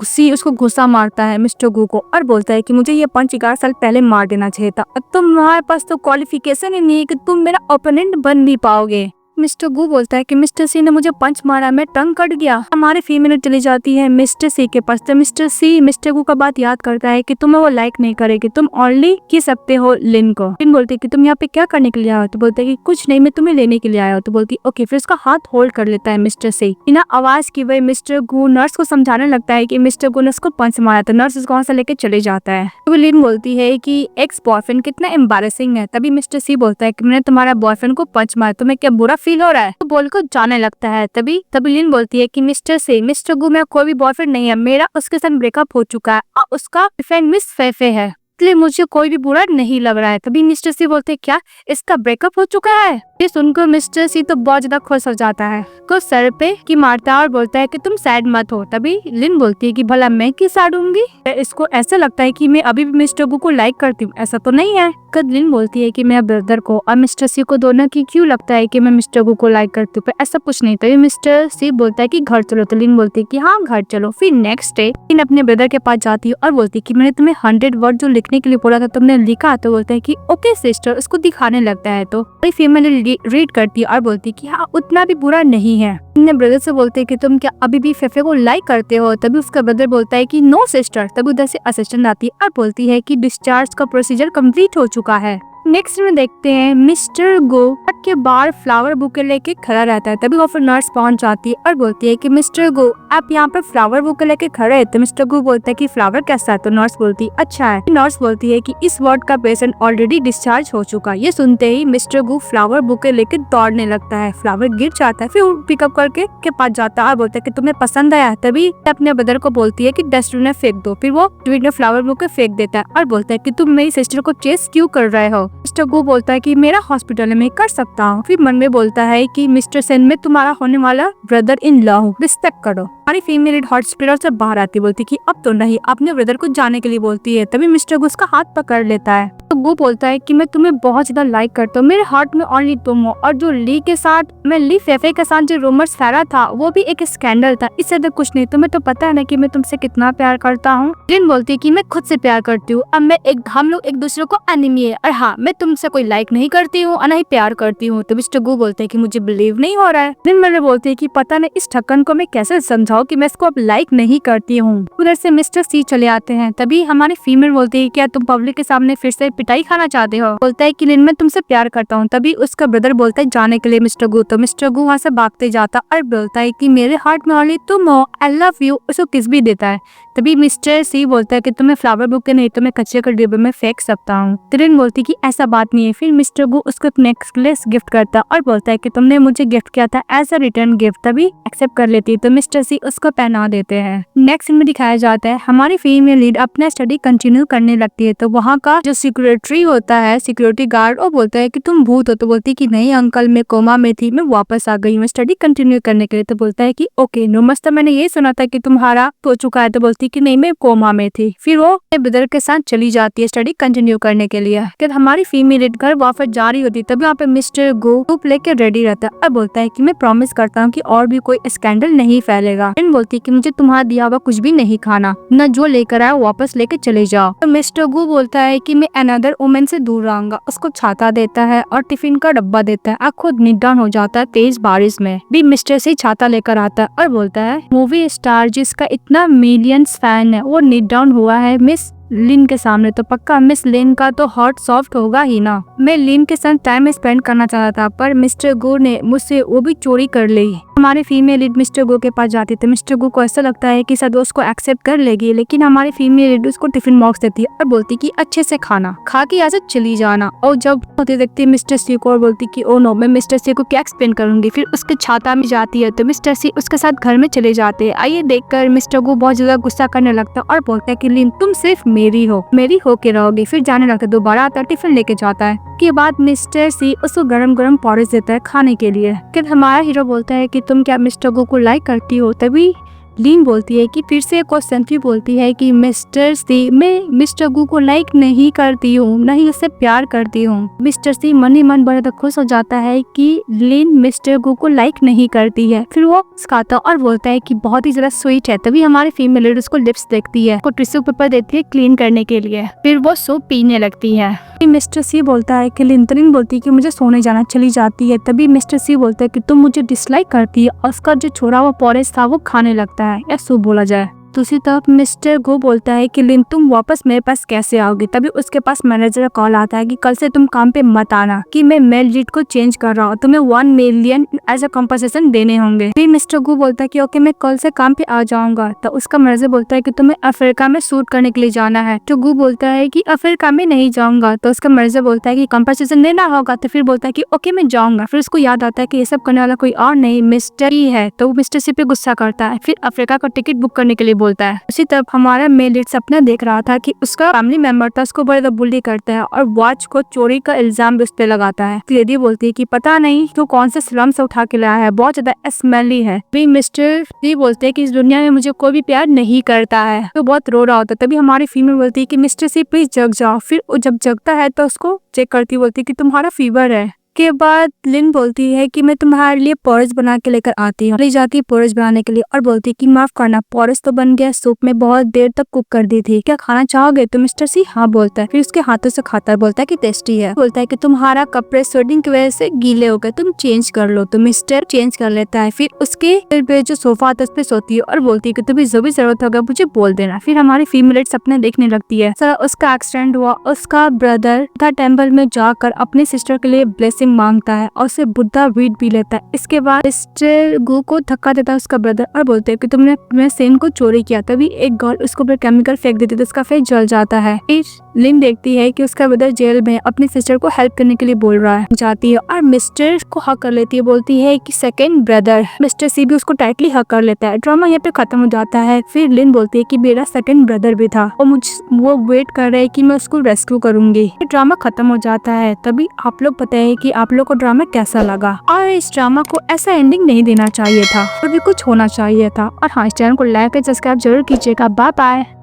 सी उसको गुस्सा मारता है मिस्टर गू को और बोलता है कि मुझे ये 11 साल पहले मार देना चाहिए था, तुम्हारे पास तो क्वालिफिकेशन ही नहीं है कि तुम मेरा ओपोनेंट बन भी पाओगे। मिस्टर गू बोलता है कि मिस्टर सी ने मुझे पंच मारा, मैं टंग कट गया। हमारी फीमेल चली जाती है मिस्टर सी के पास। तो मिस्टर सी मिस्टर गू का बात याद करता है कि तुम्हें वो लाइक नहीं करेगी, तुम ओनली की सकते हो लिन को। लिन बोलती है कि तुम यहाँ पे क्या करने के लिए आए हो? तो बोलते है कि कुछ नहीं, मैं तुम्हें लेने के लिए आया हो। तो बोलती ओके। फिर उसका हाथ होल्ड कर लेता है मिस्टर सी। बिना आवाज की वजह मिस्टर गू नर्स को समझाने लगता है कि मिस्टर गू ने उसको पंच मारा, तो नर्स उसको वहाँ से लेके चले जाता है। तो लिन बोलती है कि एक्स बॉयफ्रेंड कितना एम्बैरेसिंग है। तभी मिस्टर सी बोलता है कि मैंने तुम्हारा बॉयफ्रेंड को पंच मारा, तुम्हें क्या बुरा फील हो रहा है? तो बोलकर जाने लगता है। तभी लिन बोलती है कि मिस्टर गू मेरा कोई भी बॉयफ्रेंड नहीं है, मेरा उसके साथ ब्रेकअप हो चुका है और उसका फ्रेंड मिस फेफे है, इसलिए मुझे कोई भी बुरा नहीं लग रहा है। तभी मिस्टर सी बोलते हैं क्या इसका ब्रेकअप हो चुका है? ये सुनकर मिस्टर सी तो बहुत ज्यादा खुश हो जाता है, को सर पे की मारता है और बोलता है कि तुम सैड मत हो। तभी लिन बोलती है कि भला मैं क्यों सैड होंगी, इसको ऐसा लगता है कि मैं अभी भी मिस्टर गू को लाइक करती हूँ, ऐसा तो नहीं है। लिन बोलती है कि मेरे ब्रदर को और मिस्टर सी को दोनों की क्यों लगता है कि मैं मिस्टर गू को लाइक करती हूँ, पर ऐसा कुछ नहीं। तभी मिस्टर सी बोलता है कि घर चलो। तो लिन बोलती है कि हाँ घर चलो। फिर नेक्स्ट डे लिन अपने ब्रदर के पास जाती है और बोलती है कि मैंने तुम्हें 100 वर्ड जो लिखने के लिए बोला था तुमने लिखा? तो बोलता है कि ओके सिस्टर। उसको दिखाने लगता है तो फीमेल रीड करती है और बोलती है कि हाँ उतना भी बुरा नहीं है। अपने ब्रदर से बोलते है कि तुम क्या अभी भी फेफे को लाइक करते हो? तभी उसका ब्रदर बोलता है कि नो सिस्टर। तभी उधर से असिस्टेंट आती है और बोलती है कि डिस्चार्ज का प्रोसीजर कंप्लीट हो चुका है। नेक्स्ट में देखते हैं मिस्टर गो के बाहर फ्लावर बुके लेके खड़ा रहता है। तभी वो फिर नर्स पहुंच जाती है और बोलती है कि मिस्टर गो आप यहाँ पर फ्लावर बुके लेके खड़े हैं। तो मिस्टर गू बोलता है कि फ्लावर कैसा है? तो नर्स बोलती है अच्छा है। नर्स बोलती है कि इस वार्ड का पेशेंट ऑलरेडी डिस्चार्ज हो चुका है। ये सुनते ही मिस्टर गू फ्लावर बुके लेके दौड़ने लगता है। फ्लावर गिर जाता है, फिर पिकअप करके के पास जाता है और बोलता है कि तुम्हें पसंद आया। तभी अपने ब्रदर को बोलती है कि डस्टबिन में फेंक दो। फिर वो डस्टबिन में फ्लावर बुके फेंक देता है और बोलता है कि तुम मेरी सिस्टर को चेस क्यों कर रहे हो? मिस्टर गू बोलता है कि मेरा हॉस्पिटल में कर सकता हूँ। फिर मन में बोलता है कि मिस्टर सेन में तुम्हारा होने वाला ब्रदर इन लॉ हूँ, रिस्पेक्ट करो। हमारी फीमेल हॉस्पिटल से बाहर आती बोलती कि अब तो नहीं, अपने ब्रदर को जाने के लिए बोलती है। तभी मिस्टर गू उसका हाथ पकड़ लेता है। तो वो बोलता है कि मैं तुम्हें बहुत ज्यादा लाइक करता हूँ, मेरे हार्ट में ओनली तुम हो। और जो ली के साथ मैं ली फेफे के साथ जो रूमर्स फैला था वो भी एक स्कैंडल था, इससे तो कुछ नहीं। तुम्हें तो पता है ना कि मैं तुमसे कितना प्यार करता हूँ। जिन बोलती है कि मैं खुद से प्यार करती हूँ, अब हम लोग एक दूसरे को एनिमी है, और हाँ मैं तुमसे कोई लाइक नहीं करती हूँ और नहीं प्यार करती हूँ। तो मिस्टर गू बोलते हैं कि मुझे बिलीव नहीं हो रहा है। जिन मैंने बोलते हैं कि पता नहीं इस ठक्कन को मैं कैसे समझाऊं कि मैं इसको अब लाइक नहीं करती हूँ। उधर से मिस्टर सी चले आते हैं। तभी हमारी फीमेल बोलती है क्या तुम पब्लिक के सामने फिर से पिटाई खाना चाहते हो? बोलता है कि लिन मैं तुमसे प्यार करता हूँ। तभी उसका ब्रदर बोलता है जाने के लिए मिस्टर गू। तो मिस्टर गू वहाँ से भागते जाता और बोलता है कि मेरे हार्ट में ओनली तुम हो, आई लव यू। उसको किस भी देता है। तभी मिस्टर सी बोलता है कि तुम्हें फ्लावर बुके नहीं तो मैं कचरे के डिब्बे में फेंक सकता हूँ। तिरिन बोलती कि ऐसा बात नहीं है। फिर मिस्टर गू उसको नेकलेस गिफ्ट करता और बोलता है कि तुमने मुझे गिफ्ट किया था एज अ रिटर्न गिफ्ट, तभी एक्सेप्ट कर लेती। तो मिस्टर सी उसको पहना देते हैं। नेक्स्ट सीन में दिखाया जाता है हमारी फीमेल लीड अपना स्टडी कंटिन्यू करने लगती है। तो वहाँ का जो सिक्योरिटी होता है, सिक्योरिटी गार्ड, वो बोलता है कि तुम भूत हो। तो बोलती है कि नहीं अंकल, मैं कोमा में थी, मैं वापस आ गई हूँ स्टडी कंटिन्यू करने के लिए। तो बोलता है कि ओके नमस्ते, तो मैंने ये सुना था कि तुम्हारा हो चुका है। तो बोलती है कि नहीं मैं कोमा में थी। फिर वो अपने ब्रदर के साथ चली जाती है स्टडी कंटिन्यू करने के लिए। जब हमारी फीमेल लीड घर वापस जा रही होती तभी वहाँ पे मिस्टर गो सूप लेके रेडी रहता है और बोलता है कि मैं प्रॉमिस करता हूँ कि और भी कोई स्कैंडल नहीं फैलेगा। फिर बोलती है कि मुझे तुम्हारा दिया हुआ कुछ भी नहीं खाना, न जो लेकर आया वापस लेके चले जाओ। तो मिस्टर गो बोलता है कि मैं अनदर वुमेन से दूर रहूंगा। उसको छाता देता है और टिफिन का डब्बा देता है। खुद निट डाउन हो जाता है तेज बारिश में भी। मिस्टर से छाता लेकर आता है और बोलता है मूवी स्टार जिसका इतना मिलियंस फैन है वो निट डाउन हुआ है मिस लिन के सामने, तो पक्का मिस लिन का तो हार्ट सॉफ्ट होगा ही ना। मैं लिन के साथ टाइम स्पेंड करना चाहता था पर मिस्टर गो ने मुझसे वो भी चोरी कर ली। हमारी फीमेल लीड मिस्टर गो के पास जाती है। मिस्टर गो को ऐसा लगता है कि शायद उसको एक्सेप्ट कर लेगी, लेकिन हमारी फीमेल लीड उसको टिफिन बॉक्स देती है और बोलती कि अच्छे से खाना खा के यहाँ से चली जाना। और जब होती देखती है मिस्टर सी को और बोलती कि ओ नो, मैं मिस्टर सी को क्या एक्सप्लेन करूंगी। फिर उसके छाता में जाती है तो मिस्टर सी उसके साथ घर में चले जाते हैं। आइए देखकर मिस्टर गो बहुत ज्यादा गुस्सा करने लगता है और बोलता है कि लिन तुम सिर्फ मेरी होके रहोगी। फिर जाने लगता है, दोबारा आता टिफिन लेके जाता है। के बाद मिस्टर सी उसको गरम गरम पॉरेज देता है खाने के लिए। फिर हमारा हीरो बोलता है कि तुम क्या मिस्टर गो को लाइक करती हो? तभी लीन बोलती है कि फिर से क्वेश्चन भी बोलती है कि मिस्टर सी, मैं मिस्टर गू को लाइक नहीं करती हूँ, नहीं उससे प्यार करती हूँ। मिस्टर सी मन ही मन बड़ा खुश हो जाता है कि लीन मिस्टर गू को लाइक नहीं करती है। फिर वो मुस्कुराता और बोलता है कि बहुत ही ज्यादा स्वीट है। तभी हमारी फीमेल लीड उसको लिप्स देखती है, को टिश्यू पेपर देती है क्लीन करने के लिए। फिर वो सूप पीने लगती है। मिस्टर सी बोलता है कि लिन बोलती है कि मुझे सोने जाना, चली जाती है। तभी मिस्टर सी बोलता है कि तुम मुझे डिसलाइक करती है और उसका जो छोड़ा हुआ पॉरेज था वो खाने लगता है, या सूप बोला जाए। दूसरी तरफ मिस्टर गो बोलता है कि लिन तुम वापस मेरे पास कैसे आओगी? तभी उसके पास मैनेजर का कॉल आता है कि कल से तुम काम पे मत आना, कि मैं मेल लीड को चेंज कर रहा हूँ, तुम्हें 1 मिलियन एज अ कॉम्पनसेशन देने होंगे। फिर मिस्टर गो बोलता है कि ओके मैं कल से काम पे आ जाऊंगा। तो उसका मैनेजर बोलता है कि तुम्हें अफ्रीका में शूट करने के लिए जाना है। तो गो बोलता है कि अफ्रीका में नहीं जाऊंगा। तो उसका मैनेजर बोलता है कि कॉम्पनसेशन देना होगा। तो फिर बोलता है कि ओके मैं जाऊंगा। फिर उसको याद आता है कि ये सब करने वाला कोई और नहीं मिस्टर ही है। तो मिस्टर सी पे गुस्सा करता है। फिर अफ्रीका का टिकट बुक करने के लिए बोलता है। उसी तरफ हमारा मेल लीड सपना देख रहा था कि उसका फैमिली मेंबर था, उसको बड़ा बुली करता है और वॉच को चोरी का इल्जाम भी उस पे लगाता है। फिर यदि बोलती है कि पता नहीं तो कौन से स्लम से उठा के लाया है, बहुत ज्यादा स्मेली है। फिर मिस्टर सी बोलते हैं कि इस दुनिया में मुझे कोई भी प्यार नहीं करता है। तो बहुत रो रहा होता है। तभी हमारी फीमेल बोलती है कि मिस्टर सी प्लीज जग जाओ। फिर वो जब जगता है तो उसको चेक करती बोलती है कि तुम्हारा फीवर है। के बाद लिन बोलती है कि मैं तुम्हारे लिए पोरस बना के लेकर आती हूँ। ले जाती है पोरस बनाने के लिए और बोलती है कि माफ करना, पोरस तो बन गया, सूप में बहुत देर तक कुक कर दी थी, क्या खाना चाहोगे? तो मिस्टर सी हाँ बोलता है। फिर उसके हाथों से खाता है, बोलता है कि टेस्टी है। बोलता है कि तुम्हारा कपड़े स्वेटिंग की वजह से गीले हो गए, तुम चेंज कर लो। तो मिस्टर चेंज कर लेता है। फिर उसके सिर पे जो सोफा आता है उस पे सोती है और बोलती है कि तुम्हें जो भी जरूरत होगा मुझे बोल देना। फिर हमारी फीमेल सपने देखने लगती है। सर उसका एक्सीडेंट हुआ, उसका ब्रदर था टेम्पल में जाकर अपने सिस्टर के लिए ब्लेसिंग आइसक्रीम मांगता है और उसे बुद्धा वीट पी लेता है। इसके बाद मिस्टर गु को धक्का देता है उसका ब्रदर और बोलते हैं कि तुमने सेन को चोरी किया। तभी एक गर्ल उसको ऊपर केमिकल फेंक देती है तो उसका फेस जल जाता है। फिर लिन देखती है कि उसका ब्रदर जेल में अपनी सिस्टर को हेल्प करने के लिए बोल रहा है, जाती है और मिस्टर को हक कर लेती है, बोलती है कि सेकंड ब्रदर। मिस्टर सी भी उसको टाइटली हक कर लेता है। ड्रामा यहाँ पे खत्म हो जाता है। फिर लिन बोलती है कि मेरा सेकंड ब्रदर भी था और वो वेट कर रहे हैं कि मैं उसको रेस्क्यू करूंगी। ड्रामा खत्म हो जाता है। तभी आप लोग बताइए कि आप लोग को ड्रामा कैसा लगा और इस ड्रामा को ऐसा एंडिंग नहीं देना चाहिए था, तो भी कुछ होना चाहिए था। और हाँ, इस चैनल को लाइक और सब्सक्राइब जरूर कीजिएगा। Bye bye.